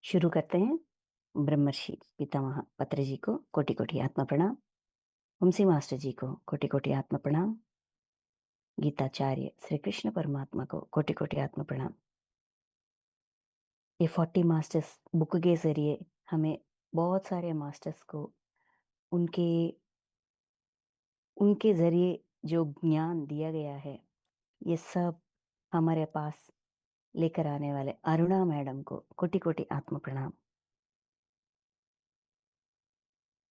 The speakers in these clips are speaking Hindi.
शुरू करते हैं। ब्रह्मर्षि पितामह पत्र जी को कोटि कोटि आत्मा प्रणाम। वंशी मास्टर जी को कोटि कोटि आत्मा प्रणाम। गीताचार्य श्री कृष्ण परमात्मा को कोटि कोटि आत्मा प्रणाम। ये 40 मास्टर्स बुक के जरिए हमें बहुत सारे मास्टर्स को उनके उनके जरिए जो ज्ञान दिया गया है, ये सब हमारे पास लेकर आने वाले अरुणा मैडम को कोटि कोटि आत्मा प्रणाम।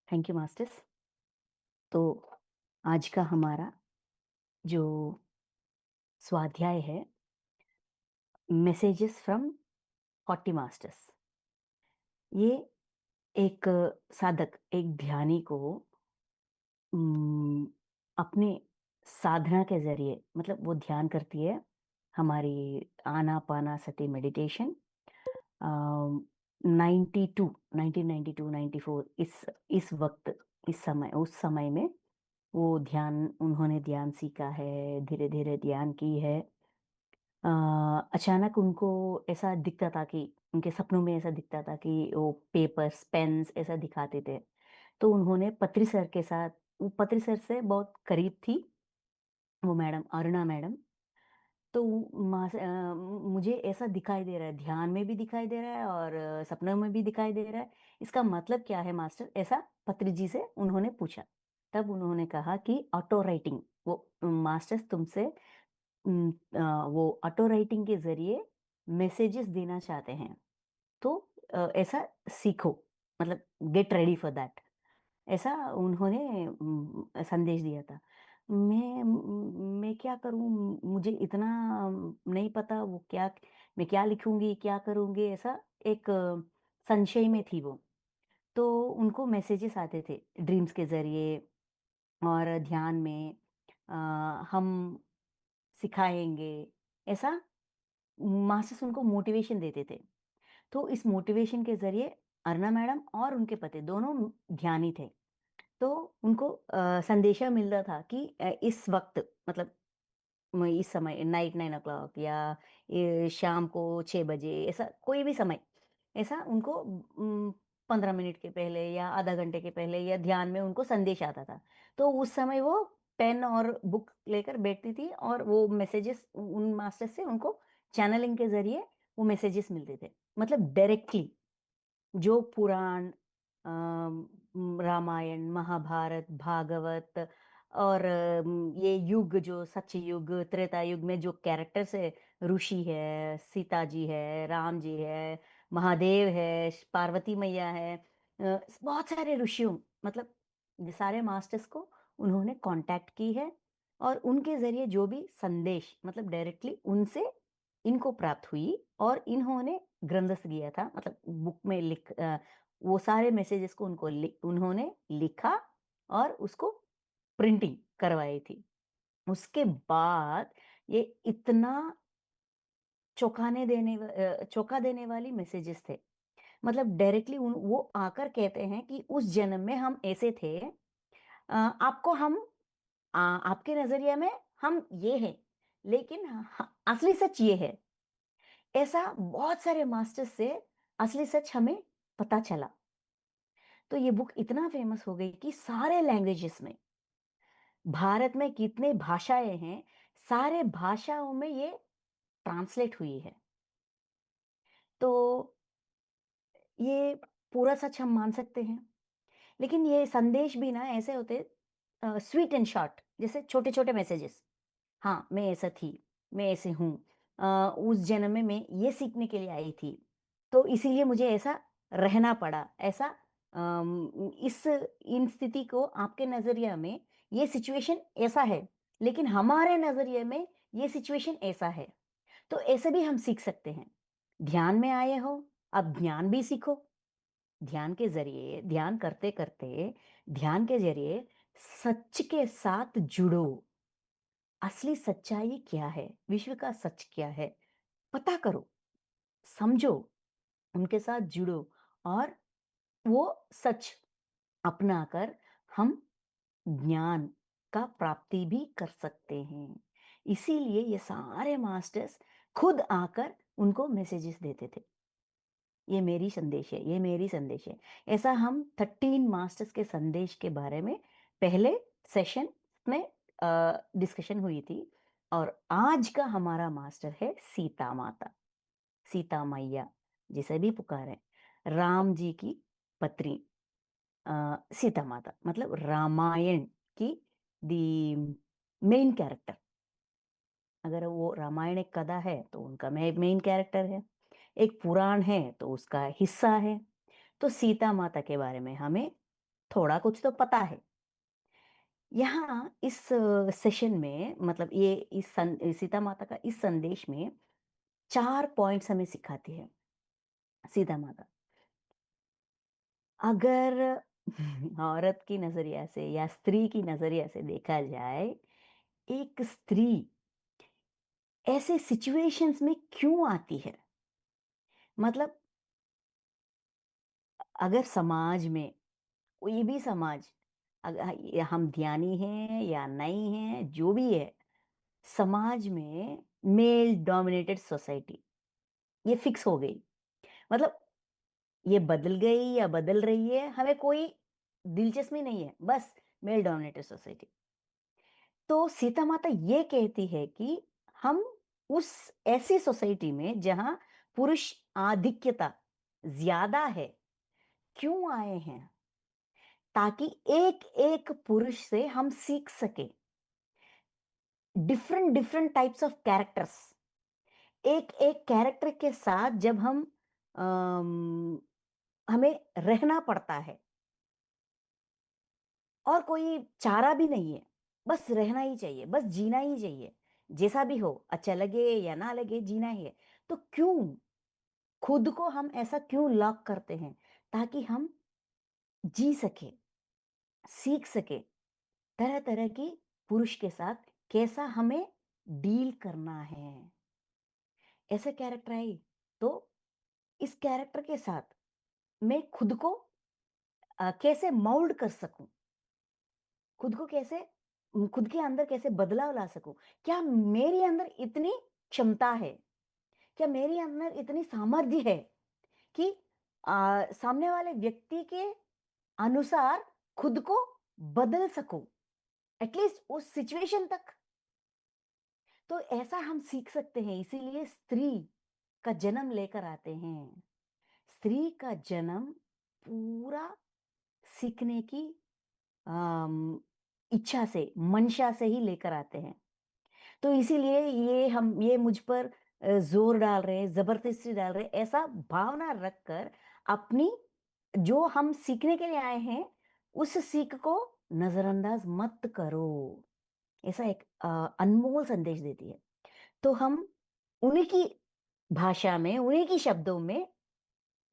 Thank you masters. तो आज का हमारा जो स्वाध्याय है, मैसेजेस फ्रॉम 40 मास्टर्स। ये एक साधक, एक ध्यानी को अपने साधना के जरिए, मतलब वो ध्यान करती है हमारी आनापाना सती मेडिटेशन 1992 94 इस वक्त, इस समय, उस समय में वो ध्यान, उन्होंने ध्यान सीखा है, धीरे धीरे ध्यान की है। अचानक उनको ऐसा दिखता था कि उनके सपनों में ऐसा दिखता था कि वो पेपर्स पेन्स ऐसा दिखाते थे। तो उन्होंने पत्री सर के साथ, वो पत्री सर से बहुत करीब थी वो मैडम, अरुणा मैडम। तो मुझे ऐसा दिखाई दे रहा है, ध्यान में भी दिखाई दे रहा है और सपनों में भी दिखाई दे रहा है। इसका मतलब क्या है मास्टर, ऐसा पत्री जी से उन्होंने पूछा। तब उन्होंने कहा कि ऑटो राइटिंग, वो मास्टर्स तुमसे वो ऑटो राइटिंग के जरिए मैसेजेस देना चाहते हैं। तो ऐसा सीखो, मतलब गेट रेडी फॉर दैट, ऐसा उन्होंने संदेश दिया था। मैं क्या करूं, मुझे इतना नहीं पता वो क्या, मैं क्या लिखूंगी, क्या करूंगी, ऐसा एक संशय में थी वो। तो उनको मैसेजेस आते थे ड्रीम्स के जरिए और ध्यान में, अ, हम सिखाएंगे, ऐसा मास्टर्स उनको मोटिवेशन देते थे। तो इस मोटिवेशन के जरिए अर्ना मैडम और उनके पति दोनों ध्यानी थे। तो उनको संदेशा मिलता था कि इस वक्त, मतलब इस समय नाइट 9 o'clock या ये शाम को 6 बजे, ऐसा कोई भी समय, ऐसा उनको 15 मिनट के पहले या आधा घंटे के पहले या ध्यान में उनको संदेश आता था। तो उस समय वो पेन और बुक लेकर बैठती थी और वो मैसेजेस उन मास्टर से उनको चैनलिंग के जरिए वो मैसेजेस मिलते थे, मतलब डायरेक्टली जो पुराण, रामायण, महाभारत, भागवत और ये युग, जो सच्चे युग, त्रेता युग में जो कैरेक्टर्स है, ऋषि है, सीता जी है, राम जी है, महादेव है, पार्वती मैया है, बहुत सारे ऋषियों, मतलब ये सारे मास्टर्स को उन्होंने कांटेक्ट की है। और उनके जरिए जो भी संदेश, मतलब डायरेक्टली उनसे इनको प्राप्त हुई और इन्होंने ग्रंथस्थ किया था, मतलब बुक में वो सारे मैसेजेस को उन्होंने लिखा और उसको प्रिंटिंग करवाई थी। उसके बाद ये इतना चौंका देने वाली मैसेजेस थे, मतलब डायरेक्टली वो आकर कहते हैं कि उस जन्म में हम ऐसे थे, आपको हम, आपके नजरिए में हम ये हैं, लेकिन असली सच ये है। ऐसा बहुत सारे मास्टर्स से असली सच हमें पता चला। तो ये बुक इतना फेमस हो गई कि सारे लैंग्वेजेस में, भारत में कितने भाषाएं हैं, सारे भाषाओं में ये ट्रांसलेट हुई है। तो ये पूरा सच हम मान सकते हैं। लेकिन ये संदेश भी ना ऐसे होते, स्वीट एंड शॉर्ट, जैसे छोटे छोटे मैसेजेस। हाँ, मैं ऐसा थी, मैं ऐसे हूँ, उस जन्म में मैं ये सीखने के लिए आई थी, तो इसीलिए मुझे ऐसा रहना पड़ा, ऐसा इस इन स्थिति को आपके नजरिया में ये सिचुएशन ऐसा है, लेकिन हमारे नजरिए में ये सिचुएशन ऐसा है। तो ऐसे भी हम सीख सकते हैं। ध्यान में आए हो, अब ध्यान भी सीखो। ध्यान के जरिए, ध्यान करते करते, ध्यान के जरिए सच के साथ जुड़ो। असली सच्चाई क्या है, विश्व का सच क्या है, पता करो, समझो, उनके साथ जुड़ो और वो सच अपनाकर हम ज्ञान का प्राप्ति भी कर सकते हैं। इसीलिए ये सारे मास्टर्स खुद आकर उनको मैसेजेस देते थे। ये मेरी संदेश है, ये मेरी संदेश है। ऐसा हम 13 मास्टर्स के संदेश के बारे में पहले सेशन में डिस्कशन हुई थी। और आज का हमारा मास्टर है सीता माता, सीता मैया जिसे भी पुकारे, राम जी की पत्नी सीता माता, मतलब रामायण की दी मेन कैरेक्टर। अगर वो रामायण एक कथा है तो उनका मेन कैरेक्टर है, एक पुराण है तो उसका हिस्सा है। तो सीता माता के बारे में हमें थोड़ा कुछ तो पता है। यहाँ इस सेशन में, मतलब ये सीता माता का इस संदेश में 4 पॉइंट्स हमें सिखाती है सीता माता। अगर औरत की नजरिया से या स्त्री की नजरिया से देखा जाए, एक स्त्री ऐसे सिचुएशंस में क्यों आती है? मतलब अगर समाज में, कोई भी समाज, अगर हम ध्यानी हैं या नहीं हैं, जो भी है, समाज में मेल डोमिनेटेड सोसाइटी ये फिक्स हो गई। मतलब ये बदल गई या बदल रही है, हमें कोई दिलचस्पी नहीं है, बस मेल डोमिनेटेड सोसाइटी। तो सीता माता ये कहती है कि हम उस ऐसी सोसाइटी में जहां पुरुष आधिक्यता ज्यादा है क्यों आए हैं? ताकि एक एक पुरुष से हम सीख सके different different types of characters. एक एक कैरेक्टर के साथ जब हम अम, हमें रहना पड़ता है और कोई चारा भी नहीं है, बस रहना ही चाहिए, बस जीना ही चाहिए, जैसा भी हो, अच्छा लगे या ना लगे, जीना ही है। तो क्यों खुद को हम ऐसा क्यों लॉक करते हैं? ताकि हम जी सके, सीख सके तरह तरह की पुरुष के साथ कैसा हमें डील करना है। ऐसे कैरेक्टर आई तो इस कैरेक्टर के साथ मैं खुद को कैसे मोल्ड कर सकूं, खुद को कैसे, खुद के अंदर कैसे बदलाव ला सकूं। क्या मेरे अंदर इतनी क्षमता है, क्या मेरे अंदर इतनी सामर्थ्य है कि सामने वाले व्यक्ति के अनुसार खुद को बदल सकूं, एटलीस्ट उस सिचुएशन तक। तो ऐसा हम सीख सकते हैं, इसीलिए स्त्री का जन्म लेकर आते हैं। स्त्री का जन्म पूरा सीखने की अम, इच्छा से, मंशा से ही लेकर आते हैं। तो इसीलिए ये मुझ पर जोर डाल रहे हैं, जबरदस्ती डाल रहे हैं, ऐसा भावना रखकर अपनी, जो हम सीखने के लिए आए हैं, उस सीख को नजरअंदाज मत करो। ऐसा एक अनमोल संदेश देती है। तो हम उन्हीं की भाषा में, उन्हीं की शब्दों में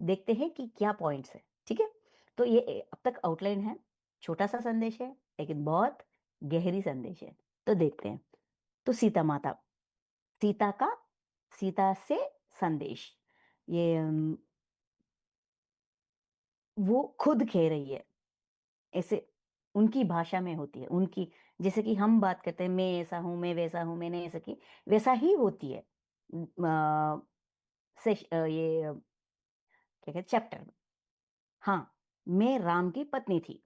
देखते हैं कि क्या पॉइंट्स है। ठीक है, तो ये अब तक आउटलाइन है, छोटा सा संदेश है लेकिन बहुत गहरी संदेश है। तो देखते हैं। तो सीता माता, सीता का, सीता से संदेश, ये वो खुद कह रही है, ऐसे उनकी भाषा में होती है, उनकी, जैसे कि हम बात करते हैं मैं ऐसा हूं, मैं वैसा हूं, मैंने ऐसा की, वैसा ही होती है ये क्या कहते चैप्टर में। हाँ, मैं राम की पत्नी थी।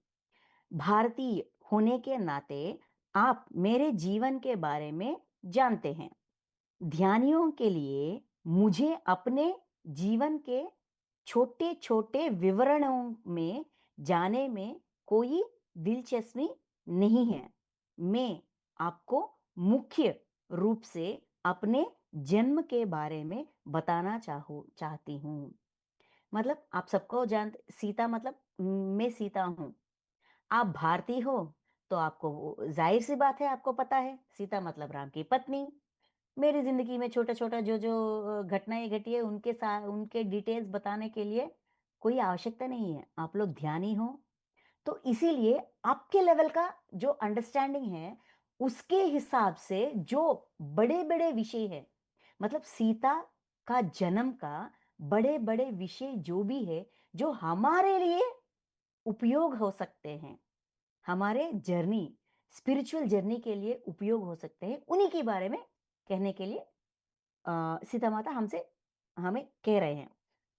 भारतीय होने के नाते आप मेरे जीवन के बारे में जानते हैं। ध्यानियों के लिए मुझे अपने जीवन के छोटे छोटे विवरणों में जाने में कोई दिलचस्पी नहीं है। मैं आपको मुख्य रूप से अपने जन्म के बारे में बताना चाहती हूँ। मतलब आप सबको जानते, सीता मतलब मैं सीता हूँ। आप भारतीय हो तो आपको जाहिर सी बात है, आपको पता है सीता मतलब राम की पत्नी। मेरी जिंदगी में छोटा छोटा जो जो घटनाएं घटी है, उनके साथ उनके डिटेल्स बताने के लिए कोई आवश्यकता नहीं है, आप लोग ध्यानी हो। तो इसीलिए आपके लेवल का जो अंडरस्टैंडिंग है, उसके हिसाब से जो बड़े बड़े विषय है, मतलब सीता का जन्म का बड़े बड़े विषय जो भी है, जो हमारे लिए उपयोग हो सकते हैं, हमारे जर्नी, स्पिरिचुअल जर्नी के लिए उपयोग हो सकते हैं, उन्हीं के बारे में कहने के लिए सीता माता हमसे, हमें कह रहे हैं।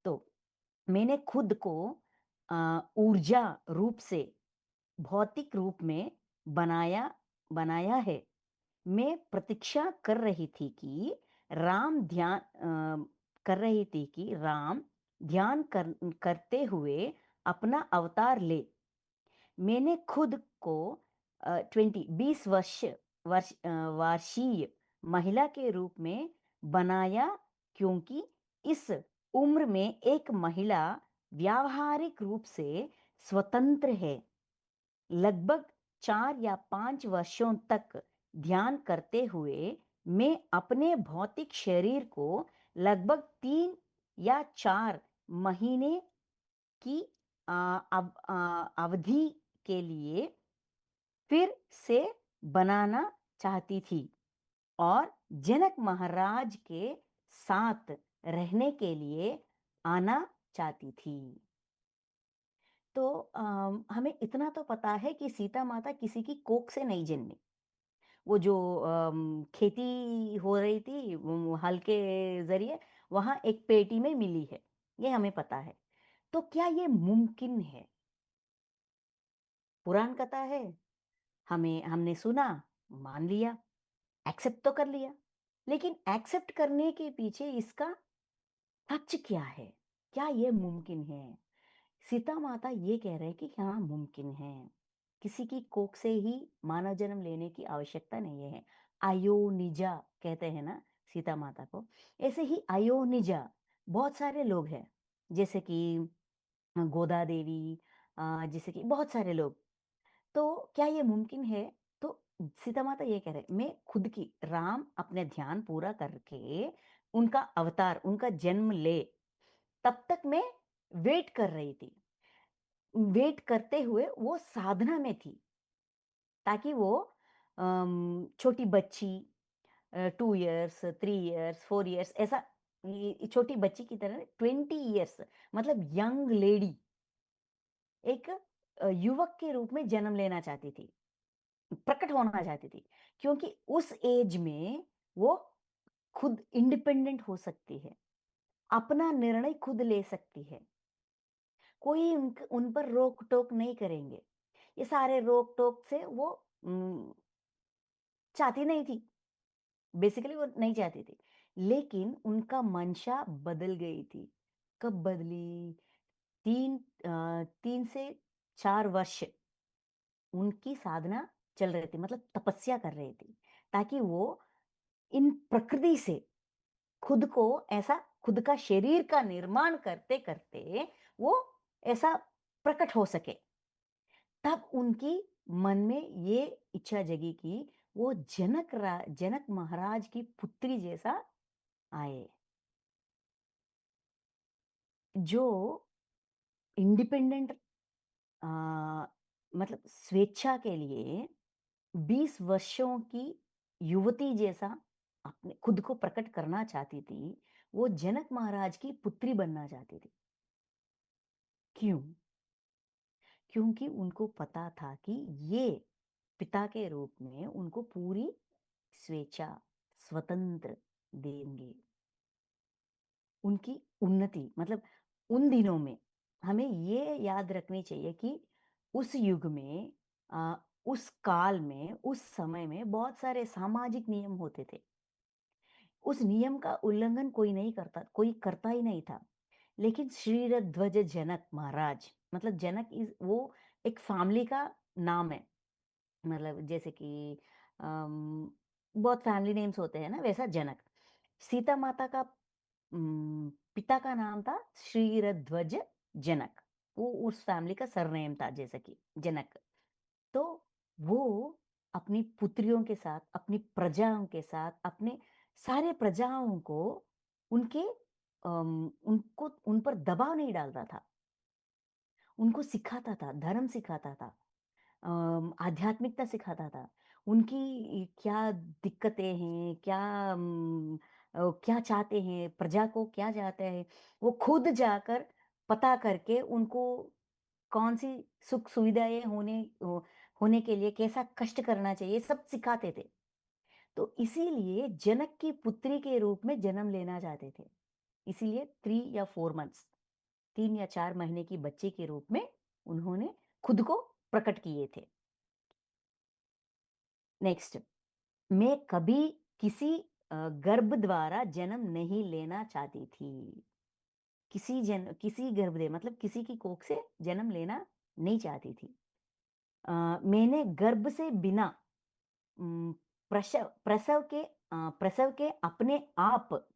तो मैंने खुद को ऊर्जा रूप से, भौतिक रूप में बनाया बनाया है। मैं प्रतीक्षा कर रही थी कि राम ध्यान करते हुए अपना अवतार ले। मैंने खुद को 20 वर्षीय महिला के रूप में बनाया, क्योंकि इस उम्र में एक महिला व्यावहारिक रूप से स्वतंत्र है। लगभग 4 या 5 वर्षों तक ध्यान करते हुए मैं अपने भौतिक शरीर को लगभग 3 या 4 महीने की अवधि के लिए फिर से बनाना चाहती थी और जनक महाराज के साथ रहने के लिए आना चाहती थी। तो हमें इतना तो पता है कि सीता माता किसी की कोख से नहीं जन्मी। वो जो खेती हो रही थी हल के जरिए, वहां एक पेटी में मिली है, ये हमें पता है। तो क्या ये मुमकिन है? पुराण कथा है, हमने सुना, मान लिया, एक्सेप्ट तो कर लिया। लेकिन एक्सेप्ट करने के पीछे इसका सच क्या है? क्या ये मुमकिन है? सीता माता ये कह रहे हैं कि हाँ, मुमकिन है। किसी की कोख से ही मानव जन्म लेने की आवश्यकता नहीं है। अयोनिजा कहते हैं ना सीता माता को। ऐसे ही अयोनिजा बहुत सारे लोग हैं, जैसे कि गोदा देवी, जैसे कि बहुत सारे लोग। तो क्या ये मुमकिन है? तो सीता माता ये कह रहे, मैं खुद की राम अपने ध्यान पूरा करके उनका अवतार, उनका जन्म ले, तब तक मैं वेट कर रही थी। वेट करते हुए वो साधना में थी, ताकि वो छोटी बच्ची, 2 इयर्स, 3 इयर्स, 4 इयर्स, ऐसा छोटी बच्ची की तरह 20 इयर्स, मतलब यंग लेडी, एक युवक के रूप में जन्म लेना चाहती थी, प्रकट होना चाहती थी, क्योंकि उस एज में वो खुद इंडिपेंडेंट हो सकती है, अपना निर्णय खुद ले सकती है। कोई उन पर रोक टोक नहीं करेंगे। ये सारे रोक टोक से वो चाहती नहीं थी, बेसिकली वो नहीं चाहती थी। लेकिन उनका मंशा बदल गई थी। कब बदली? 3 से 4 वर्ष उनकी साधना चल रही थी, मतलब तपस्या कर रही थी, ताकि वो इन प्रकृति से खुद को ऐसा, खुद का शरीर का निर्माण करते करते वो ऐसा प्रकट हो सके। तब उनकी मन में ये इच्छा जगी कि वो जनक महाराज की पुत्री जैसा आए, जो इंडिपेंडेंट, मतलब स्वेच्छा के लिए 20 वर्षों की युवती जैसा अपने खुद को प्रकट करना चाहती थी। वो जनक महाराज की पुत्री बनना चाहती थी। क्यों? क्योंकि उनको पता था कि ये पिता के रूप में उनको पूरी स्वेच्छा, स्वतंत्र देंगे। उनकी उन्नति, मतलब उन दिनों में हमें ये याद रखनी चाहिए कि उस युग में, उस काल में, उस समय में बहुत सारे सामाजिक नियम होते थे। उस नियम का उल्लंघन कोई करता ही नहीं था। लेकिन श्रीरध्वज जनक महाराज, मतलब जनक इज वो एक फैमिली का नाम है। मतलब जैसे कि बहुत फैमिली नेम्स होते हैं ना, वैसा जनक। सीता माता का पिता का नाम था श्रीरध्वज जनक। वो उस फैमिली का सरनेम था, जैसे कि जनक। तो वो अपनी पुत्रियों के साथ, अपनी प्रजाओं के साथ, अपने सारे प्रजाओं को उनके उनको उन पर दबाव नहीं डालता था। उनको सिखाता था, धर्म सिखाता था, आध्यात्मिकता सिखाता था। उनकी क्या दिक्कतें हैं, क्या चाहते हैं, प्रजा को क्या चाहते हैं, वो खुद जाकर पता करके उनको कौन सी सुख सुविधाएं होने के लिए कैसा कष्ट करना चाहिए, सब सिखाते थे। तो इसीलिए जनक की पुत्री के रूप में जन्म लेना चाहते थे। इसीलिए 3 या 4 मंथ्स। 3 या 4 महीने की बच्चे के रूप में उन्होंने खुद को प्रकट किए थे। नेक्स्ट, मैं कभी किसी गर्भ द्वारा जन्म नहीं लेना चाहती थी। किसी गर्भ से मतलब किसी की कोख से जन्म लेना नहीं चाहती थी। मैंने गर्भ से बिना उम, प्रसव के अपने आप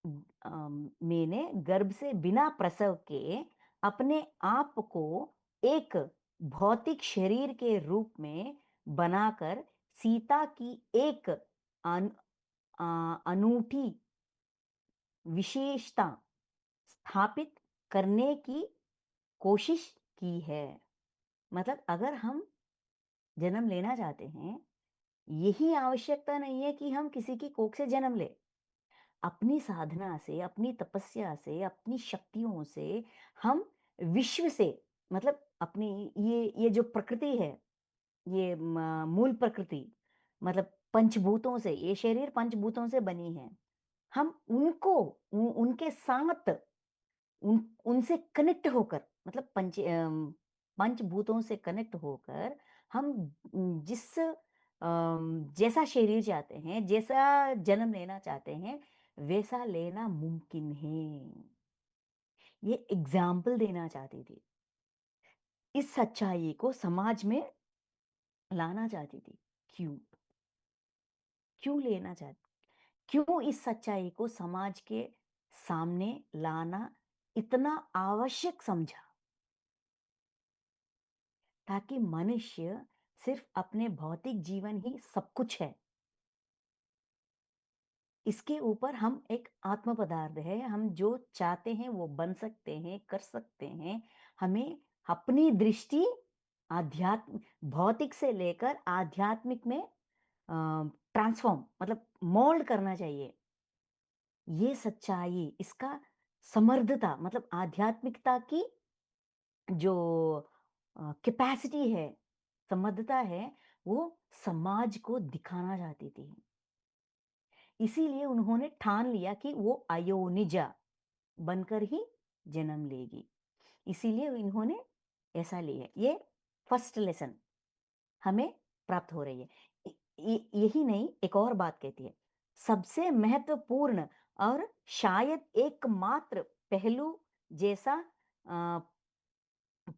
मैंने गर्भ से बिना प्रसव के अपने आप को एक भौतिक शरीर के रूप में बनाकर सीता की एक अनूठी विशेषता स्थापित करने की कोशिश की है। मतलब अगर हम जन्म लेना चाहते हैं, यही आवश्यकता नहीं है कि हम किसी की कोख से जन्म लें। अपनी साधना से, अपनी तपस्या से, अपनी शक्तियों से हम विश्व से मतलब अपनी ये जो प्रकृति है, ये मूल प्रकृति मतलब पंचभूतों से, ये शरीर पंचभूतों से बनी है। हम उनको उनके साथ उनसे कनेक्ट होकर मतलब पंचभूतों से कनेक्ट होकर हम जैसा शरीर चाहते हैं, जैसा जन्म लेना चाहते हैं, वैसा लेना मुमकिन है। ये एग्जाम्पल देना चाहती थी। इस सच्चाई को समाज में लाना चाहती थी। क्यों? क्यों लेना चाहती? क्यों इस सच्चाई को समाज के सामने लाना इतना आवश्यक समझा? ताकि मनुष्य सिर्फ अपने भौतिक जीवन ही सब कुछ है। इसके ऊपर हम एक आत्म पदार्थ है, हम जो चाहते हैं वो बन सकते हैं, कर सकते हैं। हमें अपनी दृष्टि आध्यात्म भौतिक से लेकर आध्यात्मिक में ट्रांसफॉर्म मतलब मोल्ड करना चाहिए। ये सच्चाई, इसका समर्थता मतलब आध्यात्मिकता की जो कैपेसिटी है, समर्थता है, वो समाज को दिखाना चाहती थी। इसीलिए उन्होंने ठान लिया कि वो अयोनिजा बनकर ही जन्म लेगी। इसीलिए इन्होंने ऐसा लिया है। ये फर्स्ट लेसन हमें प्राप्त हो रही है। यही नहीं, एक और बात कहती है, सबसे महत्वपूर्ण और शायद एकमात्र पहलू जैसा अ,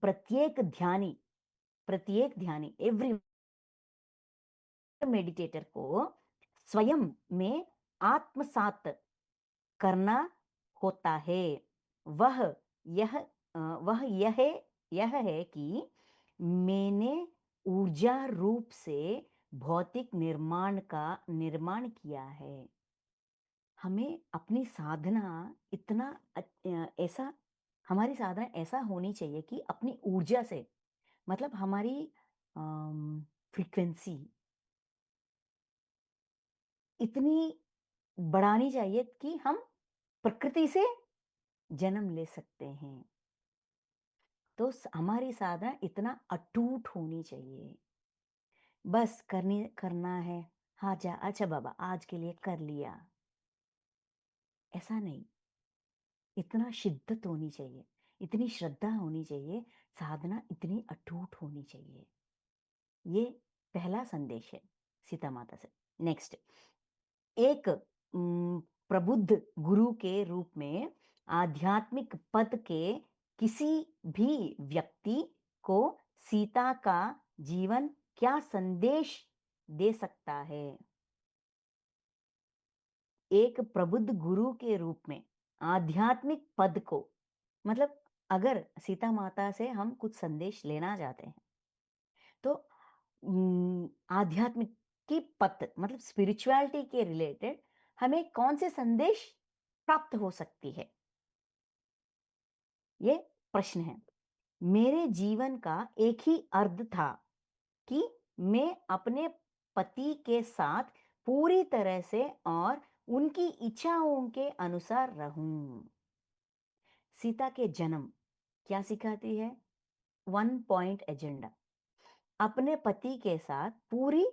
प्रत्येक ध्यानी एवरी मेडिटेटर को स्वयं में आत्मसात करना होता है। वह यह वह यह है कि मैंने ऊर्जा रूप से भौतिक निर्माण किया है। हमें अपनी साधना इतना ऐसा हमारी साधना ऐसा होनी चाहिए कि अपनी ऊर्जा से मतलब हमारी फ्रीक्वेंसी इतनी बढ़ानी चाहिए कि हम प्रकृति से जन्म ले सकते हैं। तो हमारी साधना इतना अटूट होनी चाहिए। बस करना है। हाँ जा अच्छा बाबा आज के लिए कर लिया, ऐसा नहीं। इतना शिद्दत होनी चाहिए, इतनी श्रद्धा होनी चाहिए, साधना इतनी अटूट होनी चाहिए। ये पहला संदेश है सीता माता से। नेक्स्ट, एक प्रबुद्ध गुरु के रूप में आध्यात्मिक पद के किसी भी व्यक्ति को सीता का जीवन क्या संदेश दे सकता है? एक प्रबुद्ध गुरु के रूप में आध्यात्मिक पद को मतलब अगर सीता माता से हम कुछ संदेश लेना चाहते हैं तो आध्यात्मिक की पद मतलब स्पिरिचुअलिटी के रिलेटेड हमें कौन से संदेश प्राप्त हो सकती है, ये प्रश्न है। मेरे जीवन का एक ही अर्थ था कि मैं अपने पति के साथ पूरी तरह से और उनकी इच्छाओं के अनुसार रहूं। सीता के जन्म क्या सिखाती है? वन पॉइंट एजेंडा, अपने पति के साथ पूरी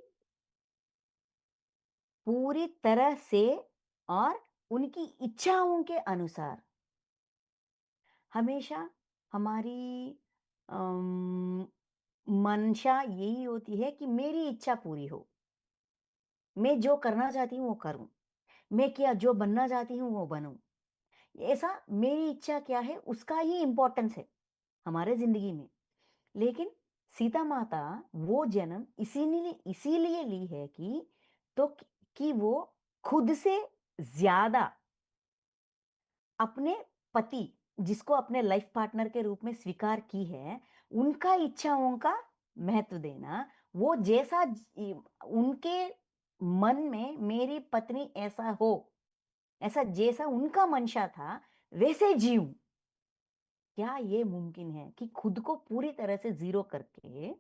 पूरी तरह से और उनकी इच्छाओं के अनुसार हमेशा हमारी अम, मंशा यही होती है कि मेरी इच्छा पूरी हो। मैं जो करना चाहती हूँ वो करूँ। मैं क्या जो बनना चाहती हूँ वो बनूँ। ऐसा मेरी इच्छा क्या है उसका ही इम्पोर्टेंस है हमारे ज़िंदगी में। लेकिन सीता माता वो जन्म इसीलिए ली है कि वो खुद से ज़्यादा अपने पति जिसको अपने लाइफ पार्टनर के रूप में स्वीकार की है, उनका इच्छाओं का महत्व देना, वो जैसा उनके मन में मेरी पत्नी ऐसा हो, ऐसा जैसा उनका मंशा था, वैसे जीऊँ। क्या ये मुमकिन है कि खुद को पूरी तरह से ज़ीरो करके,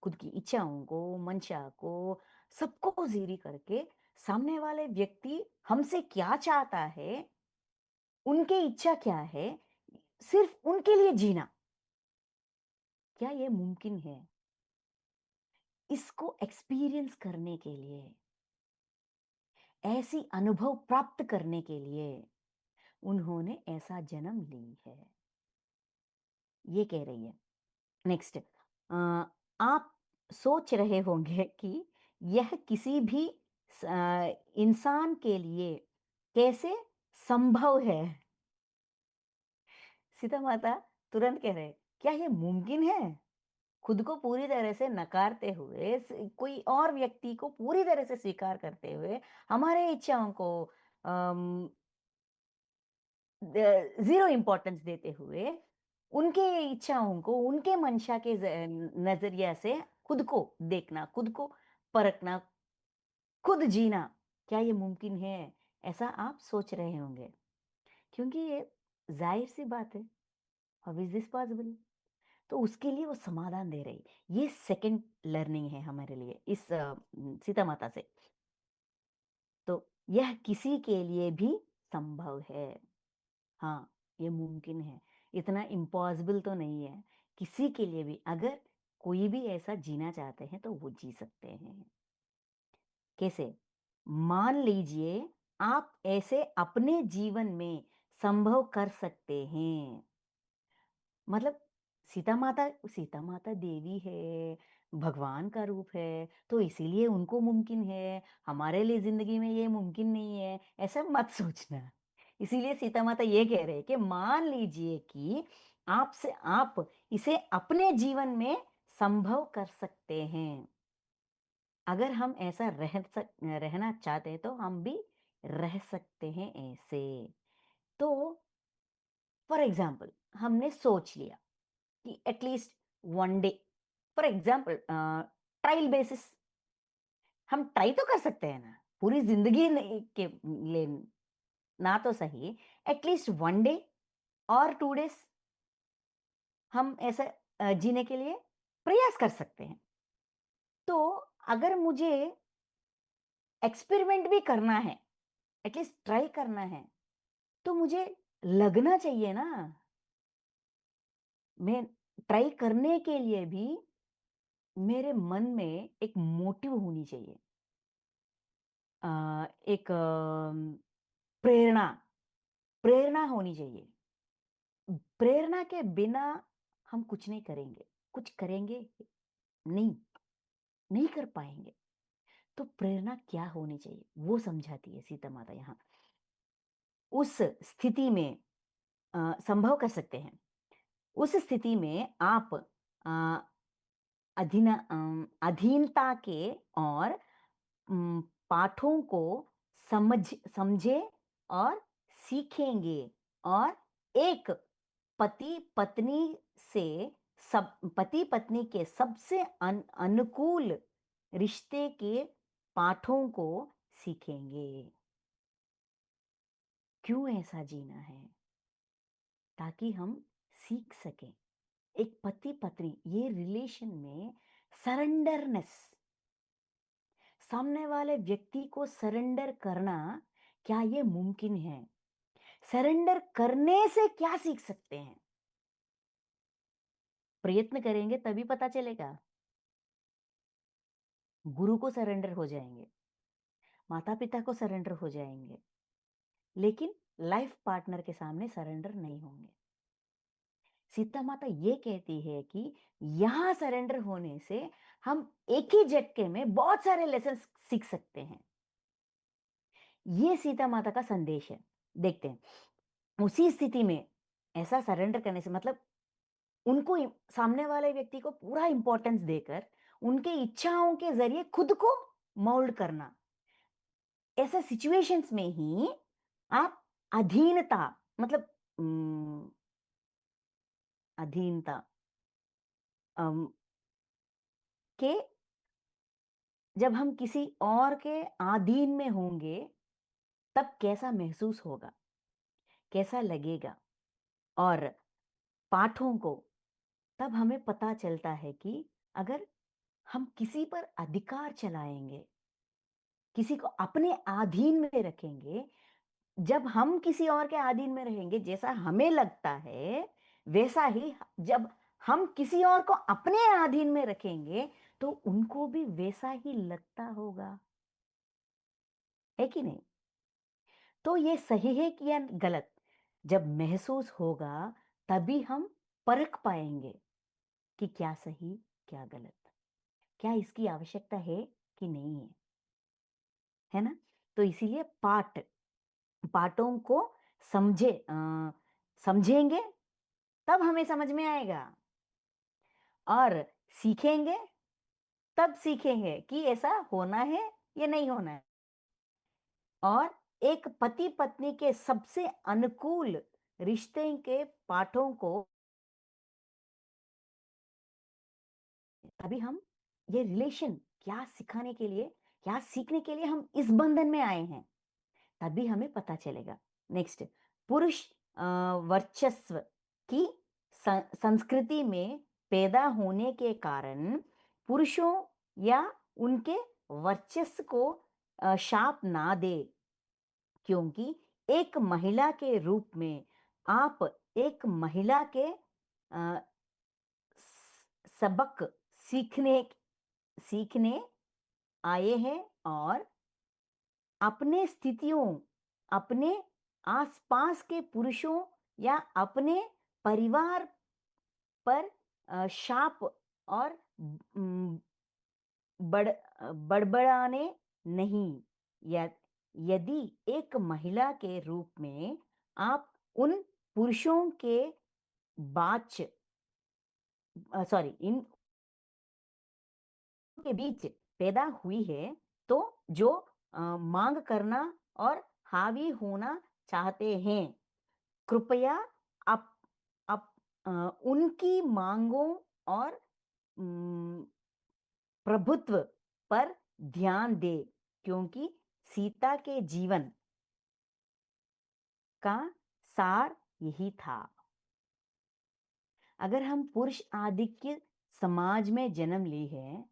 खुद की इच्छाओं को, मंशा को, सबको ज़ीरो करके, सामने वाले व्यक्ति हमसे क्या चाहता है, उनकी इच्छा क्या है, सिर्फ़ उनके लिए जीना, क्या ये मुमकिन है? इसको एक्सपीरियंस करने के लिए, ऐसी अनुभव प्राप्त करने के लिए, उन्होंने ऐसा जन्म ली है। ये कह रही है। नेक्स्ट आप सोच रहे होंगे कि यह किसी भी इंसान के लिए कैसे संभव है? सीता माता तुरंत कह रहे, क्या ये मुमकिन है? खुद को पूरी तरह से नकारते हुए, कोई और व्यक्ति को पूरी तरह से स्वीकार करते हुए, हमारे इच्छाओं को अम, ज़ीरो इम्पोर्टेंस देते हुए, उनके इच्छाओं को, उनके मंशा के नज़रिया से खुद को देखना, खुद को परखना, खुद जीना, क्या ये मुमकिन है? ऐसा आप सोच रहे होंगे। क्योंकि ये ज़ाहिर-सी बात है, हाउ इज़ दिस पॉसिबल? तो उसके लिए वो समाधान दे रही। ये सेकंड लर्निंग है हमारे लिए इस सीता माता से। तो यह किसी के लिए भी संभव है। हाँ, ये मुमकिन है। इतना इम्पॉसिबल तो नहीं है। किसी के लिए भी अगर कोई भी ऐसा जीना चाहते हैं तो वो जी सकते हैं। कैसे? मान लीजिए आप ऐसे अपने जीवन में संभव कर सकते हैं। मतलब सीता माता देवी है, भगवान का रूप है, तो इसीलिए उनको मुमकिन है, हमारे लिए ज़िंदगी में ये मुमकिन नहीं है, ऐसा मत सोचना। इसीलिए सीता माता ये कह रहे हैं कि मान लीजिए कि आप इसे अपने जीवन में संभव कर सकते हैं। अगर हम ऐसा रहना चाहते हैं तो हम भी रह सकते हैं ऐसे। तो फॉर एग्ज़ाम्पल हमने सोच लिया कि at least one day for example trial basis हम ट्राई तो कर सकते हैं ना पूरी जिंदगी नहीं के लिए ना तो सही एटलीस्ट वन डे और 2 डेज हम ऐसा जीने के लिए प्रयास कर सकते हैं तो अगर मुझे एक्सपेरिमेंट भी करना है एटलीस्ट ट्राई करना है तो मुझे लगना चाहिए ना मैं ट्राई करने के लिए भी मेरे मन में एक मोटिव होनी चाहिए अ, एक प्रेरणा प्रेरणा होनी चाहिए। प्रेरणा के बिना हम कुछ नहीं करेंगे, कुछ करेंगे नहीं, नहीं कर पाएँगे। तो प्रेरणा क्या होनी चाहिए, वो समझाती है सीता माता यहाँ। उस स्थिति में संभव कर सकते हैं। उस स्थिति में आप अ, अधीनता के और पाठों को समझे और सीखेंगे और एक पति-पत्नी से सब पति-पत्नी के सबसे अनुकूल रिश्ते के पाठों को सीखेंगे। क्यों ऐसा जीना है? ताकि हम सीख सकें। एक पति-पत्नी ये रिलेशन में सरेंडरनेस सामने वाले व्यक्ति को सरेंडर करना क्या ये मुमकिन है? सरेंडर करने से क्या सीख सकते हैं? प्रयत्न करेंगे तभी पता चलेगा। गुरु को सरेंडर हो जाएँगे, माता-पिता को सरेंडर हो जाएँगे, लेकिन लाइफ पार्टनर के सामने सरेंडर नहीं होंगे। सीता माता ये कहती है कि यहाँ सरेंडर होने से हम एक ही झटके में बहुत सारे लेसन सीख सकते हैं। ये सीता माता का संदेश है। देखते हैं उसी स्थिति में ऐसा सरेंडर करने से मतलब उनको सामने वाले व्यक्ति को पूरा इंपॉर्टेंस देकर उनके इच्छाओं के जरिए खुद को मोल्ड करना, ऐसे सिचुएशंस में ही आप अधीनता मतलब उम, अधीनता अम, के जब हम किसी और के अधीन में होंगे, तब कैसा महसूस होगा, कैसा लगेगा? और पाठों को तब हमें पता चलता है कि अगर हम किसी पर अधिकार चलाएँगे, किसी को अपने अधीन में रखेंगे, जब हम किसी और के अधीन में रहेंगे, जैसा हमें लगता है, वैसा ही जब हम किसी और को अपने अधीन में रखेंगे, तो उनको भी वैसा ही लगता होगा, है कि नहीं? तो ये सही है कि या गलत? जब महसूस होगा, तभी हम परख पाएँगे कि क्या सही, क्या गलत? क्या इसकी आवश्यकता है कि नहीं है? है ना? तो इसीलिए पाठों को समझेंगे तब हमें समझ में आएगा और सीखेंगे तब सीखेंगे कि ऐसा होना है या नहीं होना है। और एक पति पत्नी के सबसे अनुकूल रिश्ते के पाठों को तभी हम ये रिलेशन क्या सिखाने के लिए, क्या सीखने के लिए हम इस बंधन में आए हैं, तभी हमें पता चलेगा। नेक्स्ट, पुरुष वर्चस्व की संस्कृति में पैदा होने के कारण पुरुषों या उनके वर्चस्व को शाप ना दे, क्योंकि एक महिला के रूप में आप एक महिला के सबक सीखने सीखने आए हैं और अपने स्थितियों, अपने आसपास के पुरुषों या अपने परिवार पर शाप और बड़बड़ाने नहीं। या यदि एक महिला के रूप में आप उन पुरुषों के बाच सॉरी इन के बीच पैदा हुई है, तो जो मांग करना और हावी होना चाहते हैं, कृपया आप आप उनकी मांगों और उम, प्रभुत्व पर ध्यान दें, क्योंकि सीता के जीवन का सार यही था। अगर हम पुरुष आधिक्य समाज में जन्म ली है,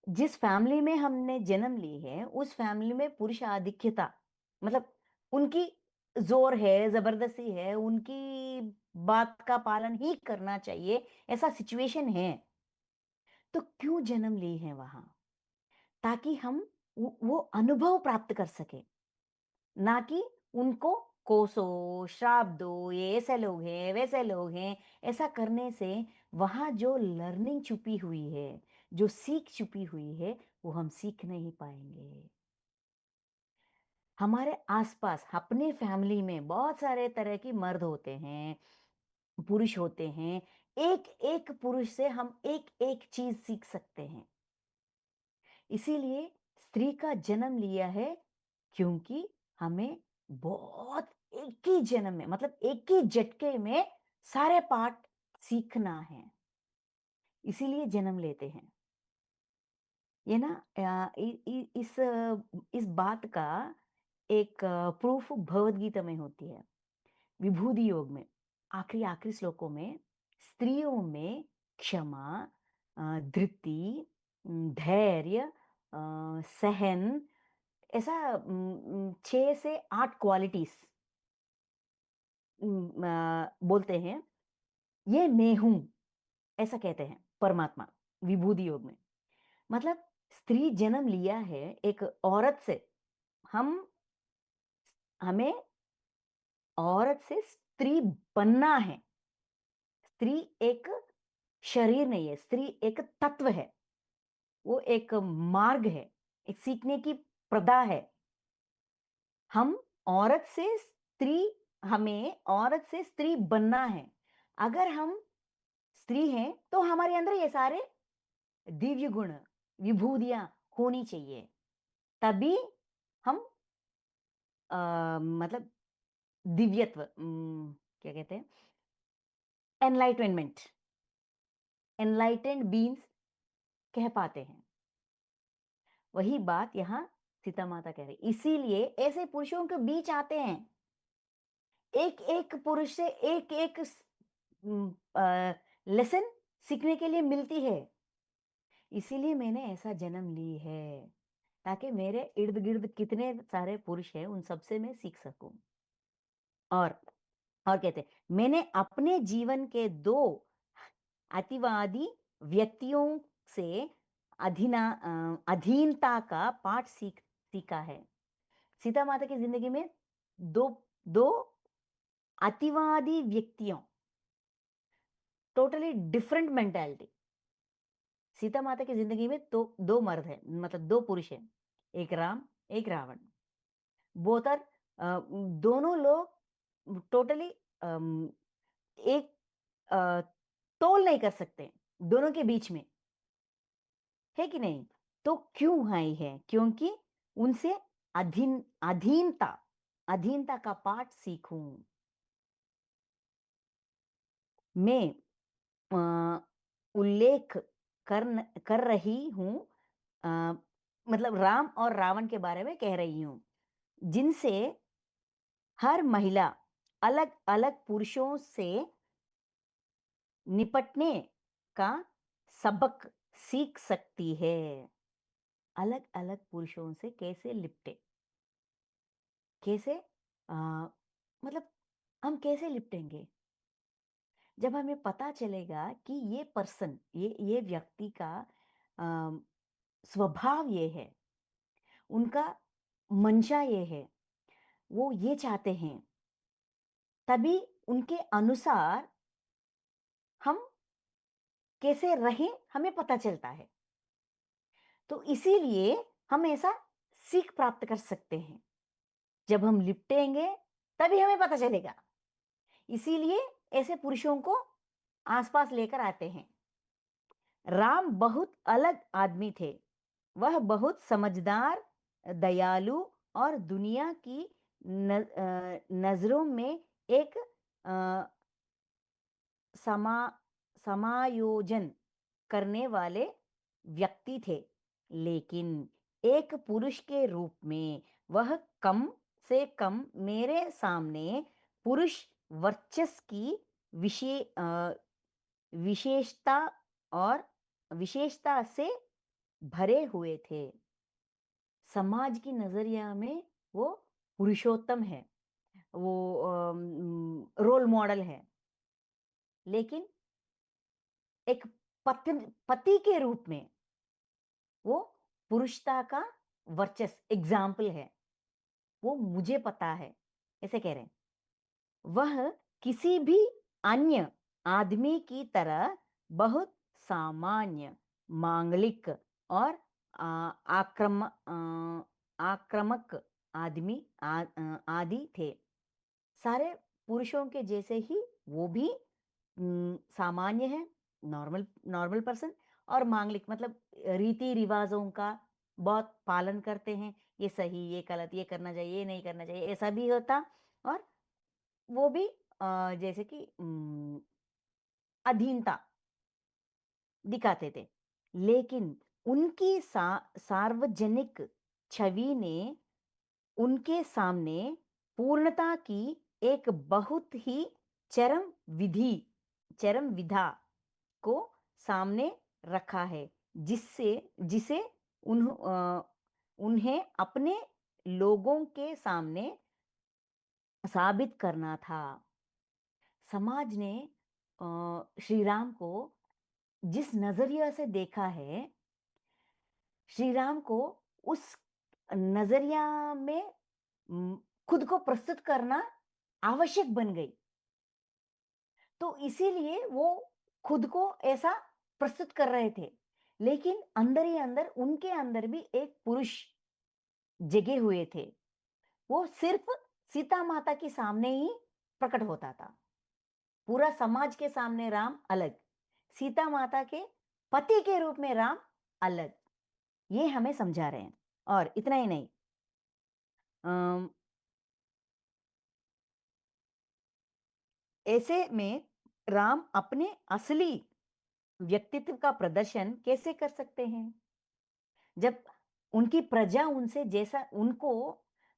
जिस फैमिली में हमने जन्म ली है, उस फैमिली में पुरुष आधिक्यता मतलब उनकी ज़ोर है, ज़बरदस्ती है, उनकी बात का पालन ही करना चाहिए, ऐसा सिचुएशन है, तो क्यों जन्म ली है वहाँ? ताकि हम वो अनुभव प्राप्त कर सकें, ना कि उनको कोसो, श्राप दो, ये ऐसे लोग हैं, वैसे लोग हैं, ऐसा करने से वहाँ जो लर्निंग छुपी हुई है, जो सीख छुपी हुई है, वो हम सीख नहीं पाएँगे। हमारे आस-पास, अपने फैमिली में बहुत सारे तरह के मर्द होते हैं, पुरुष होते हैं। एक-एक पुरुष से हम एक-एक चीज़ सीख सकते हैं। इसीलिए स्त्री का जन्म लिया है, क्योंकि हमें बहुत एक ही जन्म में मतलब एक ही झटके में सारे पाठ सीखना है, इसीलिए जन्म लेते हैं। ये ना इस बात का एक प्रूफ भगवद गीता में होती है। विभूति योग में आखिरी आखिरी श्लोकों में स्त्रियों में क्षमा, धृति, धैर्य, सहन, ऐसा 6 से 8 क्वालिटीज बोलते हैं। ये मैं हूं, ऐसा कहते हैं परमात्मा विभूति योग में। मतलब स्त्री जन्म लिया है एक औरत से, हम हमें औरत से स्त्री बनना है, स्त्री एक शरीर नहीं है, स्त्री एक तत्व है, वो एक मार्ग है, एक सीखने की प्रदा है। हम औरत से स्त्री हमें औरत से स्त्री बनना है। अगर हम स्त्री हैं तो हमारे अंदर ये सारे दिव्य गुण, विभूतियां होनी चाहिए, तभी हम मतलब दिव्यत्व, क्या कहते हैं, एनलाइटमेंट, एनलाइटेंड बीइंग्स कह पाते हैं। वही बात यहाँ सीता माता कह रही, इसीलिए ऐसे पुरुषों के बीच आते हैं, एक एक पुरुष से एक एक लेसन सीखने के लिए मिलती है। इसीलिए मैंने ऐसा जन्म ली है, ताकि मेरे इर्द गिर्द कितने सारे पुरुष हैं उन सबसे मैं सीख सकूं। और और कहते हैं, मैंने अपने जीवन के दो अतिवादी व्यक्तियों से अधीनता का पाठ सीखा है। सीता माता की जिंदगी में दो दो अतिवादी व्यक्तियों, टोटली डिफरेंट मेंटालिटी। सीता माता की जिंदगी में तो दो मर्द है, मतलब दो पुरुष हैं, एक राम एक रावण। बोथ आर, दोनों लोग टोटली एक अ, तोल नहीं कर सकते दोनों के बीच में, है कि नहीं? तो क्यों आई है? क्योंकि उनसे अधीनता अधीनता का पाठ सीखूं मैं। अ, उल्लेख कर रही हूं, अ, मतलब राम और रावण के बारे में कह रही हूं, जिनसे हर महिला अलग अलग पुरुषों से निपटने का सबक सीख सकती है। अलग अलग पुरुषों से कैसे लिपटे, कैसे मतलब हम कैसे लिपटेंगे, जब हमें पता चलेगा कि ये पर्सन, ये व्यक्ति का अ, स्वभाव ये है, उनका मंशा ये है, वो ये चाहते हैं, तभी उनके अनुसार हम कैसे रहें हमें पता चलता है। तो इसीलिए हम ऐसा सीख प्राप्त कर सकते हैं, जब हम लिपटेंगे तभी हमें पता चलेगा। इसीलिए ऐसे पुरुषों को आसपास लेकर आते हैं। राम बहुत अलग आदमी थे, वह बहुत समझदार, दयालु और दुनिया की नजरों में एक अ, समा समायोजन करने वाले व्यक्ति थे। लेकिन एक पुरुष के रूप में वह कम से कम मेरे सामने पुरुष वर्चस्व की विशेषता और विशेषता से भरे हुए थे। समाज की नजरिया में वो पुरुषोत्तम है, वो रोल मॉडल है, लेकिन एक पति पति के रूप में वो पुरुषता का वर्चस्व एग्जाम्पल है। वो मुझे पता है, ऐसे कह रहे हैं। वह किसी भी अन्य आदमी की तरह बहुत सामान्य, मांगलिक और आक्रामक आदमी आदि थे। सारे पुरुषों के जैसे ही वो भी सामान्य है, नॉर्मल नॉर्मल पर्सन, और मांगलिक मतलब रीति रिवाजों का बहुत पालन करते हैं, ये सही ये गलत, ये करना चाहिए ये नहीं करना चाहिए, ऐसा भी होता। और वो भी जैसे कि अधीनता दिखाते थे। लेकिन उनकी सार्वजनिक छवि ने उनके सामने पूर्णता की एक बहुत ही चरम विधि चरम विधा को सामने रखा है, जिससे जिसे उन्हें अपने लोगों के सामने साबित करना था। समाज ने श्री राम को जिस नजरिया से देखा है, श्री राम को उस नजरिया में खुद को प्रस्तुत करना आवश्यक बन गई। तो इसीलिए वो खुद को ऐसा प्रस्तुत कर रहे थे। लेकिन अंदर ही अंदर उनके अंदर भी एक पुरुष जगे हुए थे। वो सिर्फ़ सीता माता के सामने ही प्रकट होता था। पूरा समाज के सामने राम अलग, सीता माता के पति के रूप में राम अलग। ये हमें समझा रहे हैं। और इतना ही नहीं, अम, ऐसे में राम अपने असली व्यक्तित्व का प्रदर्शन कैसे कर सकते हैं? जब उनकी प्रजा उनसे जैसा उनको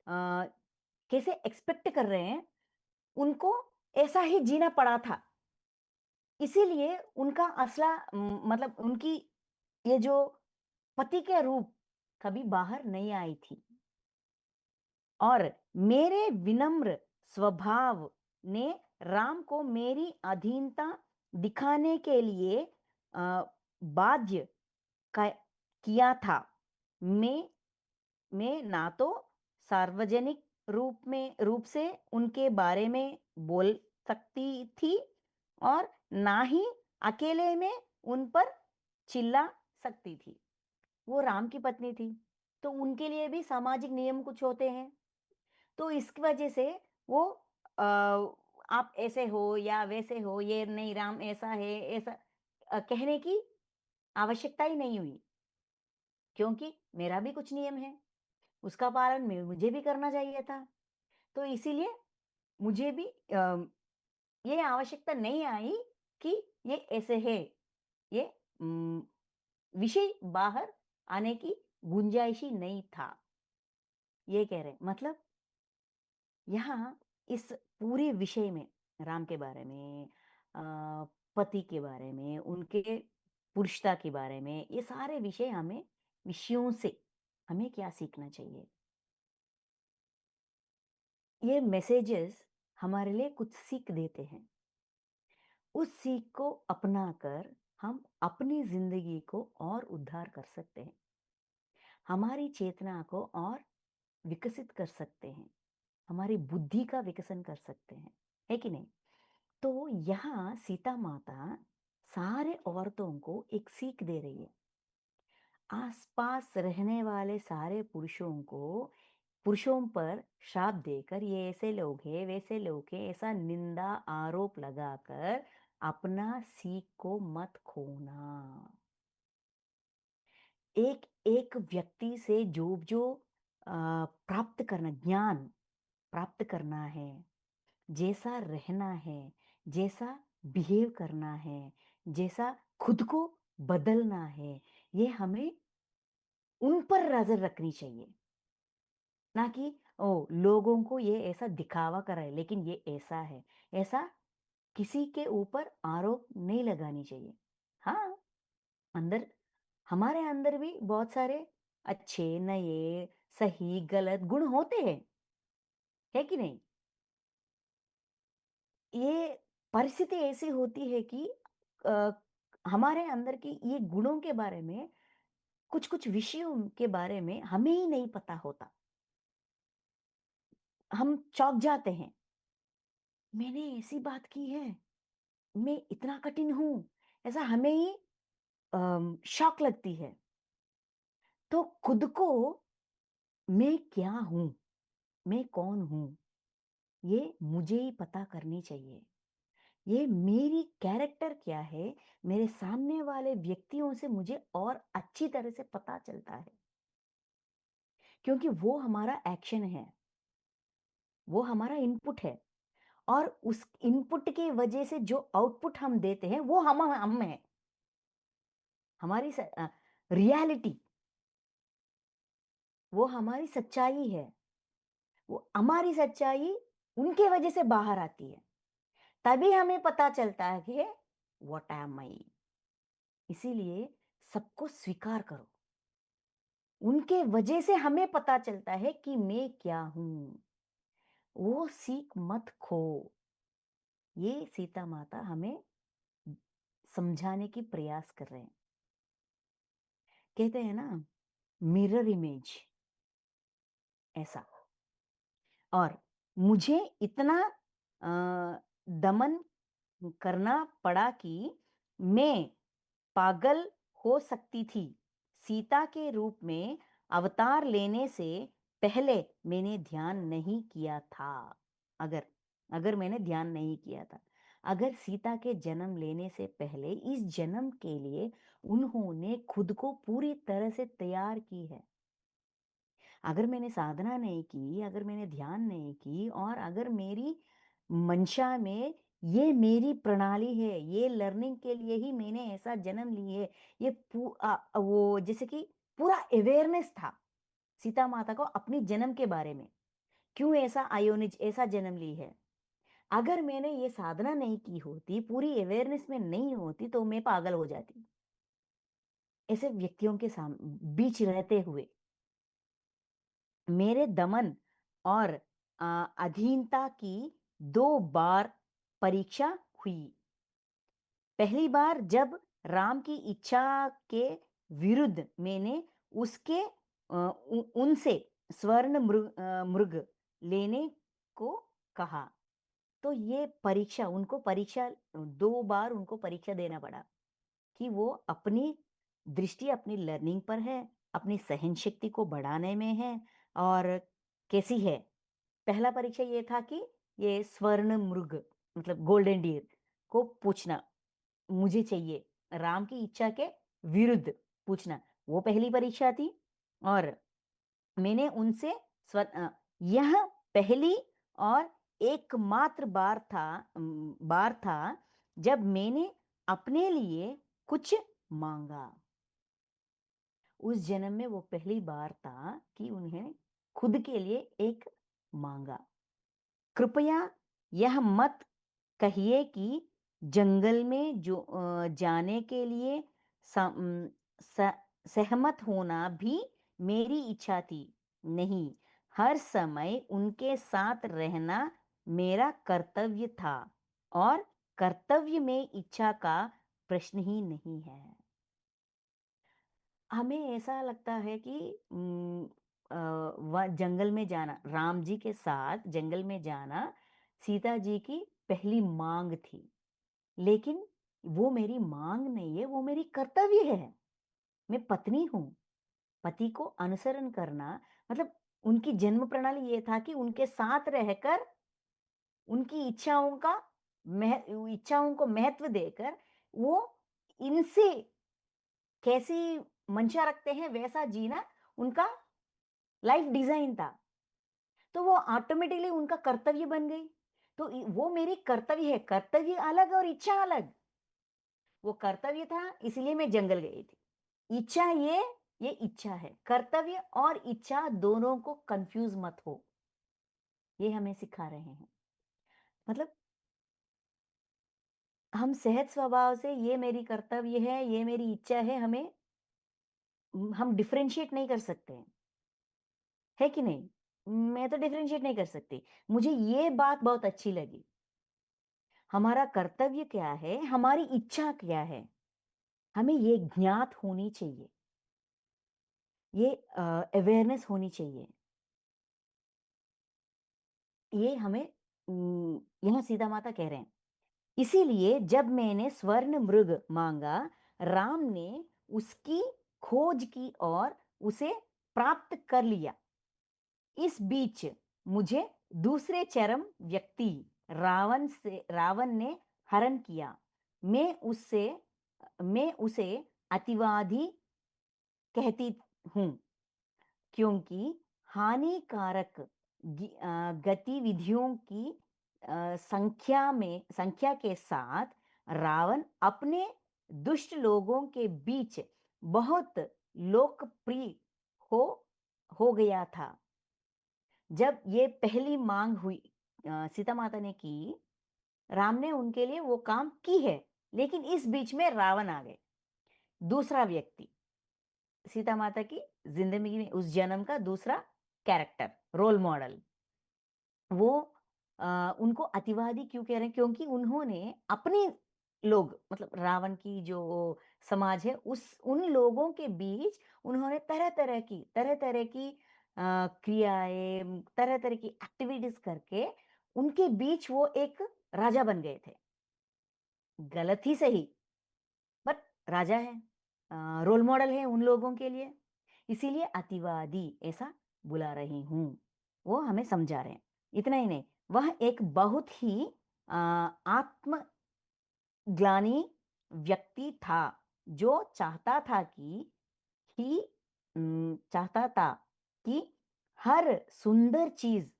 अ, कैसे एक्सपेक्ट कर रहे हैं, उनको ऐसा ही जीना पड़ा था। इसीलिए उनका मतलब उनकी ये जो पति के रूप कभी बाहर नहीं आई थी। और मेरे विनम्र स्वभाव ने राम को मेरी अधीनता दिखाने के लिए अ, बाध्य क किया था। मैं मैं ना तो सार्वजनिक रूप से उनके बारे में बोल सकती थी और ना ही अकेले में उन पर चिल्ला सकती थी। वो राम की पत्नी थी, तो उनके लिए भी सामाजिक नियम कुछ होते हैं। तो इस वजह से वो अ, आप ऐसे हो या वैसे हो, ये नहीं राम ऐसा है, ऐसा कहने की आवश्यकता ही नहीं हुई, क्योंकि मेरा भी कुछ नियम है। उसका पालन मुझे भी करना चाहिए था। तो इसीलिए मुझे भी ये आवश्यकता नहीं आई कि ये ऐसे है। ये उम, विषय बाहर आने की गुंजाइश ही नहीं था। ये कह रहे हैं। मतलब यहाँ इस पूरे विषय में राम के बारे में, पति के बारे में, उनके पुरुषता के बारे में, ये सारे विषयों से हमें क्या सीखना चाहिए? ये मैसेजेस हमारे लिए कुछ सीख देते हैं। उस सीख को अपनाकर हम अपनी ज़िंदगी को और उद्धार कर सकते हैं। हमारी चेतना को और विकसित कर सकते हैं। हमारी बुद्धि का विकसन कर सकते हैं। है कि नहीं? तो यहाँ सीता माता सारे औरतों को एक सीख दे रही है। आस-पास रहने वाले सारे पुरुषों पर श्राप देकर ये ऐसे लोग हैं, वैसे लोग हैं, ऐसा निंदा आरोप लगाकर अपना सीख को मत खोना। एक एक व्यक्ति से जो प्राप्त करना ज्ञान प्राप्त करना है, जैसा रहना है, जैसा बिहेव करना है, जैसा खुद को बदलना है, ये हमें उन पर नज़र रखनी चाहिए। ना कि लोगों को ये ऐसा दिखावा कर रहा है, लेकिन ये ऐसा है। ऐसा किसी के ऊपर आरोप नहीं लगानी चाहिए। हाँ, अंदर हमारे अंदर भी बहुत सारे अच्छे, नए, सही, गलत गुण होते हैं, है कि नहीं? ये परिस्थिति ऐसी होती है कि अ, हमारे अंदर की ये गुणों के बारे में, कुछ-कुछ विषयों के बारे में हमें ही नहीं पता होता। हम चौंक जाते हैं, मैंने ऐसी बात की है, मैं इतना कठिन हूँ, ऐसा हमें ही शॉक लगती है। तो खुद को मैं क्या हूँ? मैं कौन हूँ? ये मुझे ही पता करनी चाहिए। ये मेरी कैरेक्टर क्या है, मेरे सामने वाले व्यक्तियों से मुझे और अच्छी तरह से पता चलता है। क्योंकि वो हमारा एक्शन है, वो हमारा इनपुट है और उस इनपुट की वजह से जो आउटपुट हम देते हैं, वो हम हैं। हमारी रियलिटी, वो हमारी सच्चाई है। वो हमारी सच्चाई उनके वजह से बाहर आती है। तभी हमें पता चलता है कि व्हाट एम आई। इसीलिए सबको स्वीकार करो। उनके वजह से हमें पता चलता है कि मैं क्या हूँ। वो सीख मत खो। ये सीता माता हमें समझाने की प्रयास कर रहे हैं। कहते हैं ना, मिरर इमेज ऐसा। और मुझे इतना दमन करना पड़ा कि मैं पागल हो सकती थी। सीता के रूप में अवतार लेने से पहले मैंने ध्यान नहीं किया था। अगर अगर मैंने ध्यान नहीं किया था, अगर सीता के जन्म लेने से पहले इस जन्म के लिए उन्होंने खुद को पूरी तरह से तैयार की है। अगर मैंने साधना नहीं की, अगर मैंने ध्यान नहीं की और अगर मेरी मंशा में ये मेरी प्रणाली है, ये लर्निंग के लिए ही मैंने ऐसा जन्म ली है, ये वो जैसे कि पूरा अवेयरनेस था सीता माता को अपनी जन्म के बारे में, क्यों ऐसा आयोनिज ऐसा जन्म ली है। अगर मैंने ये साधना नहीं की होती, पूरी अवेयरनेस में नहीं होती तो मैं पागल हो जाती। ऐसे व्यक्तियों के बीच रहते हुए मेरे दमन और अधीनता की 2 बार परीक्षा हुई। पहली बार जब राम की इच्छा के विरुद्ध मैंने उसके उनसे स्वर्ण मृग लेने को कहा। तो ये परीक्षा उनको परीक्षा 2 बार उनको परीक्षा देना पड़ा कि वो अपनी दृष्टि अपनी लर्निंग पर है, अपनी सहन शक्ति को बढ़ाने में है और कैसी है। पहला परीक्षा ये था कि ये स्वर्ण मृग मतलब गोल्डन डियर को पूछना मुझे चाहिए, राम की इच्छा के विरुद्ध पूछना, वो पहली परीक्षा थी। और मैंने उनसे यह पहली और एकमात्र बार था जब मैंने अपने लिए कुछ मांगा। उस जन्म में वो पहली बार था कि उन्हें खुद के लिए एक मांगा। कृपया यह मत कहिए कि जंगल में जाने के लिए सहमत होना भी मेरी इच्छा थी। नहीं, हर समय उनके साथ रहना मेरा कर्तव्य था और कर्तव्य में इच्छा का प्रश्न ही नहीं है। हमें ऐसा लगता है कि जंगल में जाना, राम जी के साथ जंगल में जाना सीता जी की पहली मांग थी, लेकिन वो मेरी मांग नहीं है, वो मेरी कर्तव्य है। मैं पत्नी हूं। पति को अनुसरण करना मतलब उनकी जन्म प्रणाली ये था कि उनके साथ रहकर उनकी इच्छाओं को महत्व देकर वो इनसे कैसी मंशा रखते हैं वैसा जीना उनका लाइफ डिजाइन था। तो वो ऑटोमेटिकली उनका कर्तव्य बन गई। तो वो मेरी कर्तव्य है, कर्तव्य अलग और इच्छा अलग। वो कर्तव्य था इसलिए मैं जंगल गई थी। इच्छा ये इच्छा है। कर्तव्य और इच्छा दोनों को कंफ्यूज मत हो, ये हमें सिखा रहे हैं। मतलब हम सहज स्वभाव से ये मेरी कर्तव्य है, ये मेरी इच्छा है, हम डिफरेंशिएट नहीं कर सकते हैं, है कि नहीं? मैं तो डिफरेंशिएट नहीं कर सकती। मुझे ये बात बहुत अच्छी लगी। हमारा कर्तव्य क्या है, हमारी इच्छा क्या है, हमें ये ज्ञात होनी चाहिए, ये अवेयरनेस होनी चाहिए। ये हमें यहाँ सीता माता कह रहे हैं। इसीलिए जब मैंने स्वर्ण मृग मांगा, राम ने उसकी खोज की और उसे प्राप्त कर लिया। इस बीच मुझे दूसरे चरम व्यक्ति रावण ने हरण किया। मैं उससे मैं उसे अतिवादी कहती हूं, क्योंकि हानिकारक गतिविधियों की संख्या के साथ रावण अपने दुष्ट लोगों के बीच बहुत लोकप्रिय हो हो गया था। जब ये पहली मांग हुई सीता माता ने की, राम ने उनके लिए वो काम की है, लेकिन इस बीच में रावण आ गए, दूसरा व्यक्ति, सीता माता की जिंदगी में उस जन्म का दूसरा कैरेक्टर, रोल मॉडल। वो उनको अतिवादी क्यों कह रहे हैं? क्योंकि उन्होंने अपने लोग मतलब रावण की जो समाज है उस उन लोगों के बीच उन्होंने तरह तरह की क्रियाएं, तरह तरह की एक्टिविटीज करके उनके बीच वो एक राजा बन गए थे। गलत ही सही, बट राजा है, रोल मॉडल है उन लोगों के लिए, इसीलिए अतिवादी ऐसा बुला रही हूँ। वो हमें समझा रहे हैं। इतना ही नहीं, वह एक बहुत ही आत्मग्लानी व्यक्ति था, जो चाहता था कि हर सुंदर चीज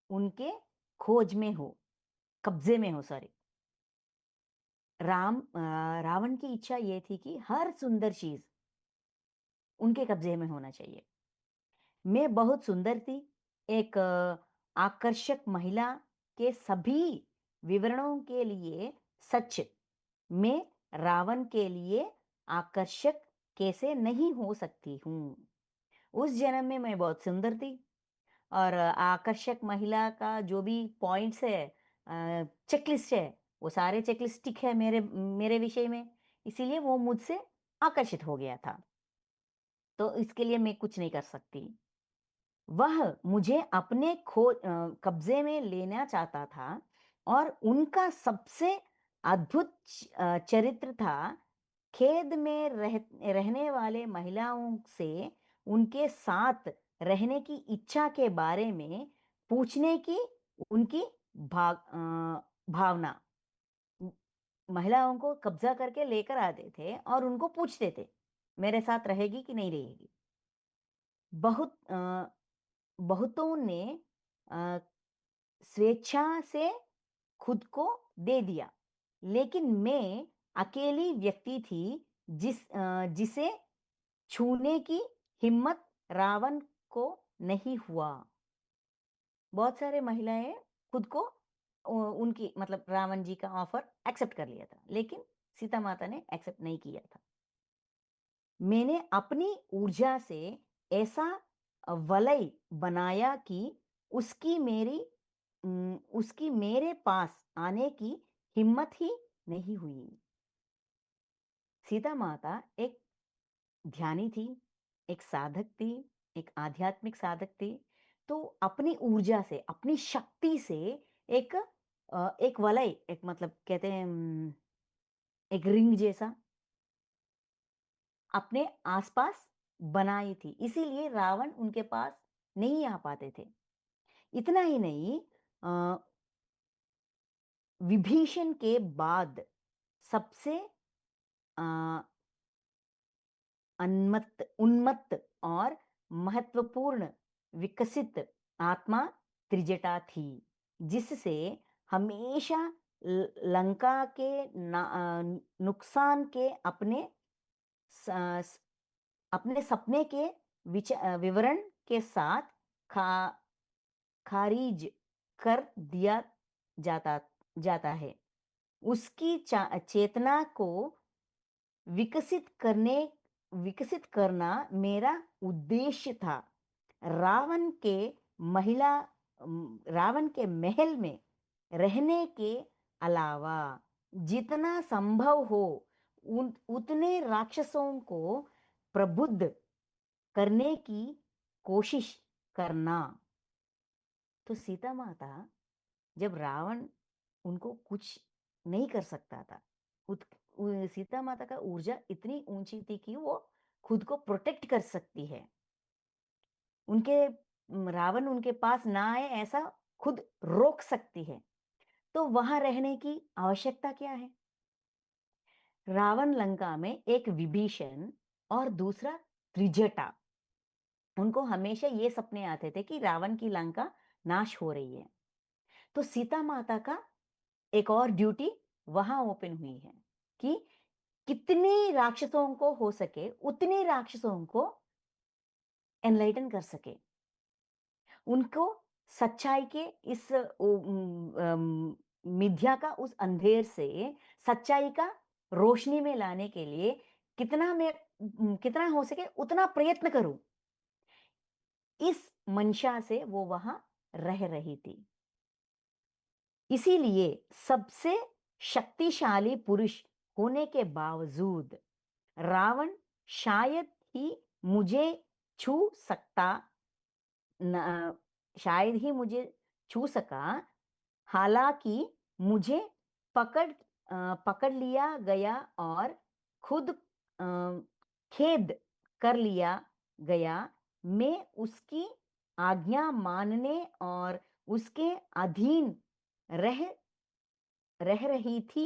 उनके खोज में हो, कब्जे में हो, सॉरी। रावण की इच्छा ये थी कि हर सुंदर चीज उनके कब्जे में होना चाहिए। मैं बहुत सुंदर थी, एक आकर्षक महिला के सभी विवरणों के लिए सच। मैं रावण के लिए आकर्षक कैसे नहीं हो सकती हूँ। उस जन्म में मैं बहुत सुंदर थी, और आकर्षक महिला का जो भी पॉइंट्स है, चेकलिस्ट है, वो सारे चेकलिस्ट टिक है मेरे मेरे विषय में, इसीलिए वो मुझसे आकर्षित हो गया था। तो इसके लिए मैं कुछ नहीं कर सकती। वह मुझे अपने कब्जे में लेना चाहता था, और उनका सबसे अद्भुत चरित्र था खेद में रहने वाले महिलाओं से उनके साथ रहने की इच्छा के बारे में पूछने की उनकी भावना। म- महिलाओं को कब्जा करके लेकर आते थे और उनको पूछते थे, मेरे साथ रहेगी कि नहीं रहेगी। बहुत बहुतों ने अ, स्वेच्छा से खुद को दे दिया, लेकिन मैं अकेली व्यक्ति थी जिसे छूने की हिम्मत रावण को नहीं हुआ। बहुत सारे महिलाएं खुद को उनकी मतलब रावण जी का ऑफर एक्सेप्ट कर लिया था, लेकिन सीता माता ने एक्सेप्ट नहीं किया था। मैंने अपनी ऊर्जा से ऐसा वलय बनाया कि उसकी मेरी उसकी मेरे पास आने की हिम्मत ही नहीं हुई। सीता माता एक ध्यानी थी, एक साधक थी, एक आध्यात्मिक साधक थी। तो अपनी ऊर्जा से, अपनी शक्ति से एक एक वलय, एक मतलब कहते हैं एक रिंग जैसा अपने आसपास बनाई थी, इसीलिए रावण उनके पास नहीं आ पाते थे। इतना ही नहीं, अ, विभीषण के बाद सबसे अ, उन्मत्त और महत्वपूर्ण विकसित आत्मा त्रिजटा थी, जिससे हमेशा लंका के नुकसान के स- अपने सपने के विवरण के साथ खा खारिज कर दिया जाता जाता है। उसकी चेतना को विकसित करने विकसित करना मेरा उद्देश्य था। रावण के रावण के महल में रहने के अलावा जितना संभव हो उतने राक्षसों को प्रबुद्ध करने की कोशिश करना। तो सीता माता, जब रावण उनको कुछ नहीं कर सकता था, सीता माता का ऊर्जा इतनी ऊंची थी कि वो खुद को प्रोटेक्ट कर सकती है। उनके रावण उनके पास ना आए ऐसा खुद रोक सकती है। तो वहां रहने की आवश्यकता क्या है? रावण लंका में एक विभीषण और दूसरा त्रिजटा, उनको हमेशा ये सपने आते थे कि रावण की लंका नाश हो रही है। तो सीता माता का एक और ड्यूटी वहां ओपन हुई है कि कितने राक्षसों को हो सके उतने राक्षसों को एनलाइटन कर सके, उनको सच्चाई के इस मिथ्या का उस अंधेर से सच्चाई का रोशनी में लाने के लिए कितना हो सके उतना प्रयत्न करूं, इस मंशा से वो वहां रह रही थी। इसीलिए सबसे शक्तिशाली पुरुष होने के बावजूद रावण शायद ही मुझे छू सकता न, शायद ही मुझे छू सका। हालांकि मुझे पकड़ पकड़ लिया गया और खुद खेद कर लिया गया। मैं उसकी आज्ञा मानने और उसके अधीन रह रह रही थी,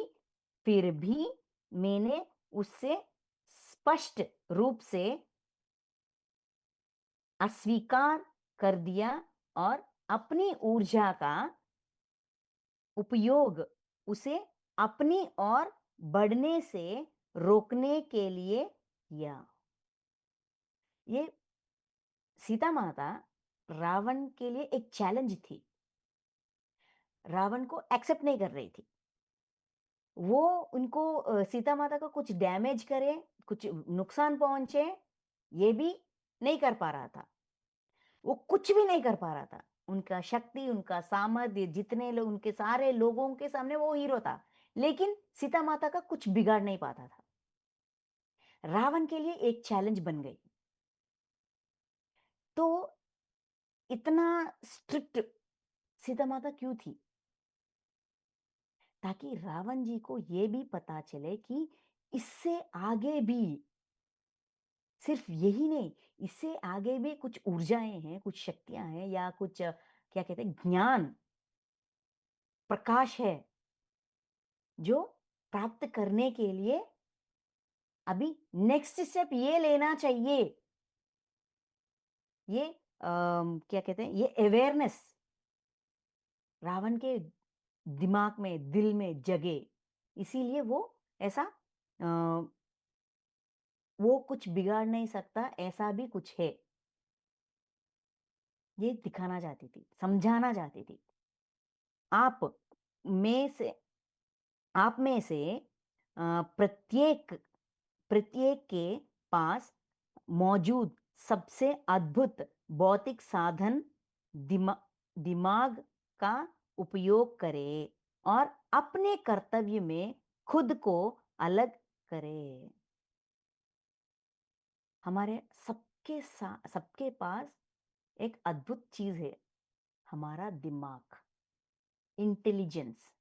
फिर भी मैंने उससे स्पष्ट रूप से अस्वीकार कर दिया और अपनी ऊर्जा का उपयोग उसे अपनी ओर बढ़ने से रोकने के लिए किया। ये सीता माता रावण के लिए एक चैलेंज थी। रावण को एक्सेप्ट नहीं कर रही थी। वो उनको सीता माता को कुछ डैमेज करे, कुछ नुकसान पहुंचे, ये भी नहीं कर पा रहा था। वो कुछ भी नहीं कर पा रहा था। उनका शक्ति, उनका सामर्थ्य, जितने लोग, उनके सारे लोगों के सामने वो हीरो था, लेकिन सीता माता का कुछ बिगाड़ नहीं पाता था। रावण के लिए एक चैलेंज बन गई। तो इतना स्ट्रिक्ट सीता माता क्यों थी? ताकि रावण जी को ये भी पता चले कि इससे आगे भी, सिर्फ यही नहीं, इससे आगे भी कुछ ऊर्जाएं हैं, कुछ शक्तियां हैं, या कुछ क्या कहते हैं, ज्ञान, प्रकाश है, जो प्राप्त करने के लिए अभी नेक्स्ट स्टेप ये लेना चाहिए। ये क्या कहते हैं, ये अवेयरनेस रावण के दिमाग में, दिल में जगे। इसीलिए वो ऐसा वो कुछ बिगाड़ नहीं सकता, ऐसा भी कुछ है, ये दिखाना चाहती थी, समझाना चाहती थी। आप में से आप में से प्रत्येक प्रत्येक के पास मौजूद सबसे अद्भुत भौतिक साधन दिमाग का उपयोग करे और अपने कर्तव्य में खुद को अलग करे। हमारे सबके पास एक अद्भुत चीज है, हमारा दिमाग, इंटेलिजेंस।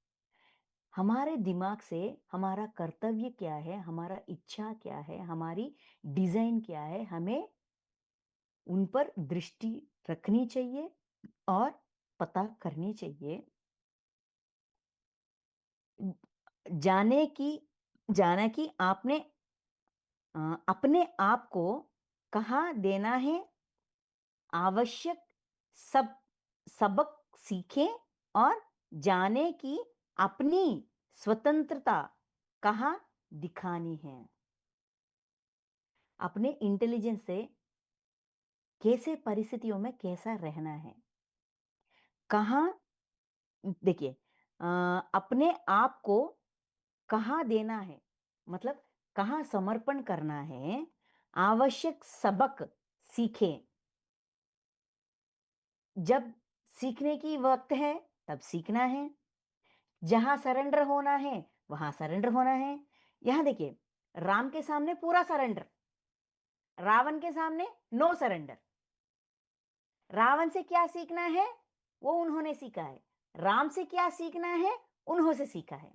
हमारे दिमाग से हमारा कर्तव्य क्या है, हमारा इच्छा क्या है, हमारी डिजाइन क्या है, हमें उन पर दृष्टि रखनी चाहिए और पता करनी चाहिए। जाने की जाना कि आपने अपने आप को कहाँ देना है, आवश्यक सब सबक सीखें और जाने कि अपनी स्वतंत्रता कहाँ दिखानी है। अपने इंटेलिजेंस से कैसे परिस्थितियों में कैसा रहना है, कहाँ, देखिए, अपने आप को कहाँ देना है, मतलब कहाँ समर्पण करना है। आवश्यक सबक सीखें, जब सीखने की वक्त है तब सीखना है। जहां सरेंडर होना है वहां सरेंडर होना है। यहां देखिए, राम के सामने पूरा सरेंडर, रावण के सामने नो सरेंडर। रावण से क्या सीखना है वो उन्होंने सीखा है, राम से क्या सीखना है उन्होंने सीखा है,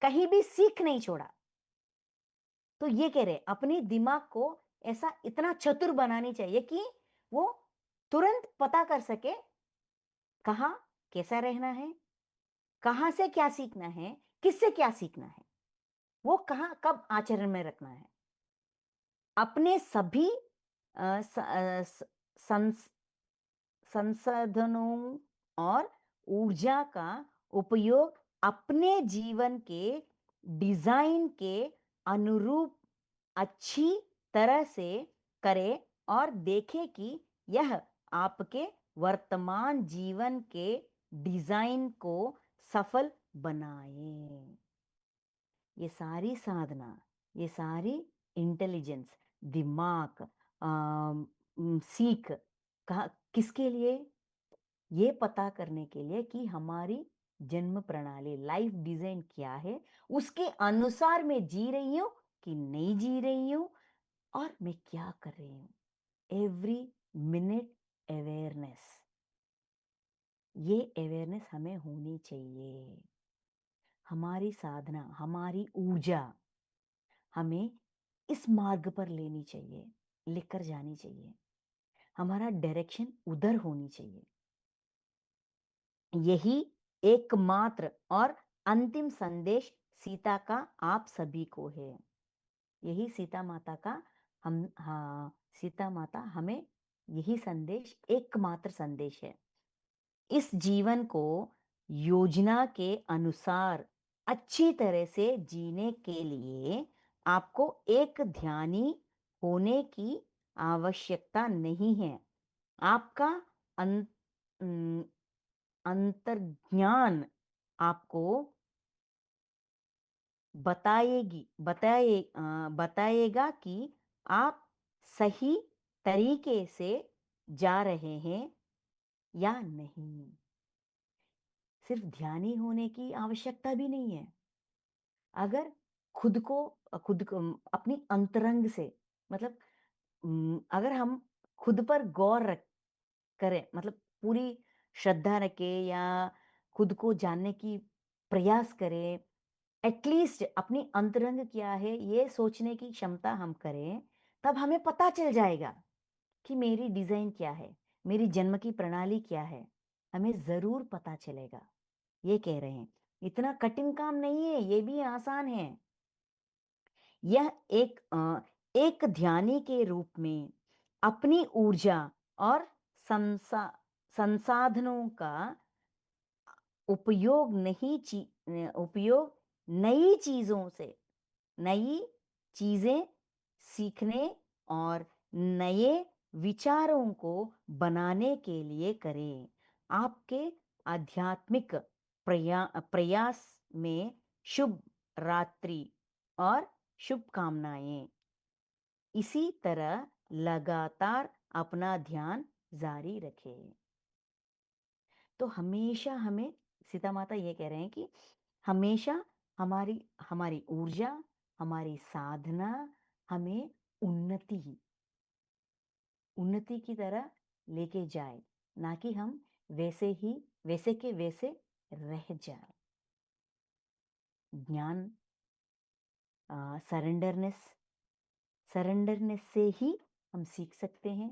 कहीं भी सीख नहीं छोड़ा। तो ये कह रहे अपने दिमाग को ऐसा इतना चतुर बनानी चाहिए कि वो तुरंत पता कर सके कहाँ कैसा रहना है, कहां से क्या सीखना है, किससे क्या सीखना है, वो कहां कब आचरण में रखना है। अपने सभी अ, स, अ, स, संस, संसाधनों और ऊर्जा का उपयोग अपने जीवन के डिजाइन के अनुरूप अच्छी तरह से करे और देखे कि यह आपके वर्तमान जीवन के डिजाइन को सफल बनाए। ये सारी साधना, ये सारी इंटेलिजेंस, दिमाग, सीख, कहा किसके लिए? ये पता करने के लिए कि हमारी जन्म प्रणाली, लाइफ डिजाइन क्या है, उसके अनुसार मैं जी रही हूं कि नहीं जी रही हूं, और मैं क्या कर रही हूं। एवरी मिनट अवेयरनेस, ये अवेयरनेस हमें होनी चाहिए। हमारी साधना, हमारी ऊर्जा हमें इस मार्ग पर लेनी चाहिए, लेकर जानी चाहिए। हमारा डायरेक्शन उधर होनी चाहिए। यही एकमात्र और अंतिम संदेश सीता का आप सभी को है। यही सीता माता का सीता माता हमें यही संदेश, एकमात्र संदेश है। इस जीवन को योजना के अनुसार अच्छी तरह से जीने के लिए आपको एक ध्यानी होने की आवश्यकता नहीं है। आपका अं, अं, अंतर्ज्ञान आपको बताएगा कि आप सही तरीके से जा रहे हैं या नहीं। सिर्फ ध्यानी होने की आवश्यकता भी नहीं है। अगर खुद को अपनी अंतरंग से, मतलब अगर हम खुद पर गौर करें, मतलब पूरी श्रद्धा रखें या खुद को जानने की प्रयास करें, एटलीस्ट अपनी अंतरंग क्या है ये सोचने की क्षमता हम करें, तब हमें पता चल जाएगा कि मेरी डिजाइन क्या है, मेरी जन्म की प्रणाली क्या है। हमें जरूर पता चलेगा। ये कह रहे हैं, इतना कठिन काम नहीं है, ये भी आसान है। यह एक ध्यानी के रूप में अपनी ऊर्जा और संसाधनों का उपयोग उपयोग नई चीजों से, नई चीजें सीखने और नए विचारों को बनाने के लिए करें। आपके आध्यात्मिक प्रयास में शुभ रात्रि और शुभकामनाएं। इसी तरह लगातार अपना ध्यान जारी रखें। तो हमेशा हमें, सीता माता ये कह रहे हैं कि हमेशा हमारी हमारी ऊर्जा, हमारी साधना हमें उन्नति की तरह लेके जाए, ना कि हम वैसे के वैसे रह जाए। ज्ञान, सरेंडरनेस से ही हम सीख सकते हैं।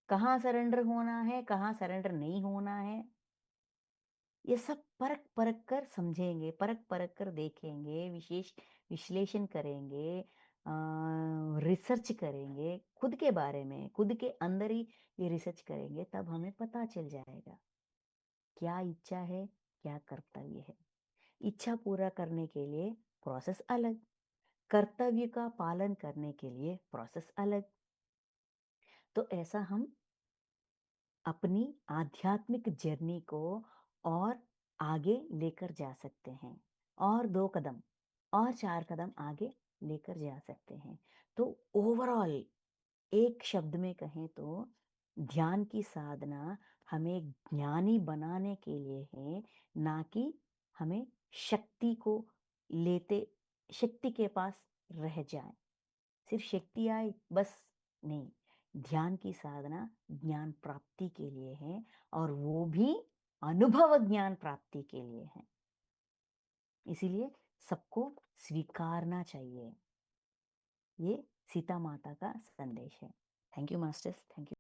कहाँ सरेंडर होना है, कहाँ सरेंडर नहीं होना है, ये सब परख परख कर समझेंगे, परख परख कर देखेंगे, विशेष विश्लेषण करेंगे, रिसर्च करेंगे खुद के बारे में, खुद के अंदर ही ये रिसर्च करेंगे, तब हमें पता चल जाएगा क्या इच्छा है, क्या कर्तव्य है। इच्छा पूरा करने के लिए प्रोसेस अलग, कर्तव्य का पालन करने के लिए प्रोसेस अलग। तो ऐसा हम अपनी आध्यात्मिक जर्नी को और आगे लेकर जा सकते हैं, और 2 कदम और 4 कदम आगे लेकर जा सकते हैं। तो ओवरऑल एक शब्द में कहें तो ध्यान की साधना हमें ज्ञानी बनाने के लिए है, ना कि हमें शक्ति को लेते, शक्ति के पास रह जाए, सिर्फ शक्ति आए बस नहीं। ध्यान की साधना ज्ञान प्राप्ति के लिए है, और वो भी अनुभव ज्ञान प्राप्ति के लिए है। इसीलिए सबको स्वीकारना चाहिए। ये सीता माता का संदेश है। Thank you masters, thank you.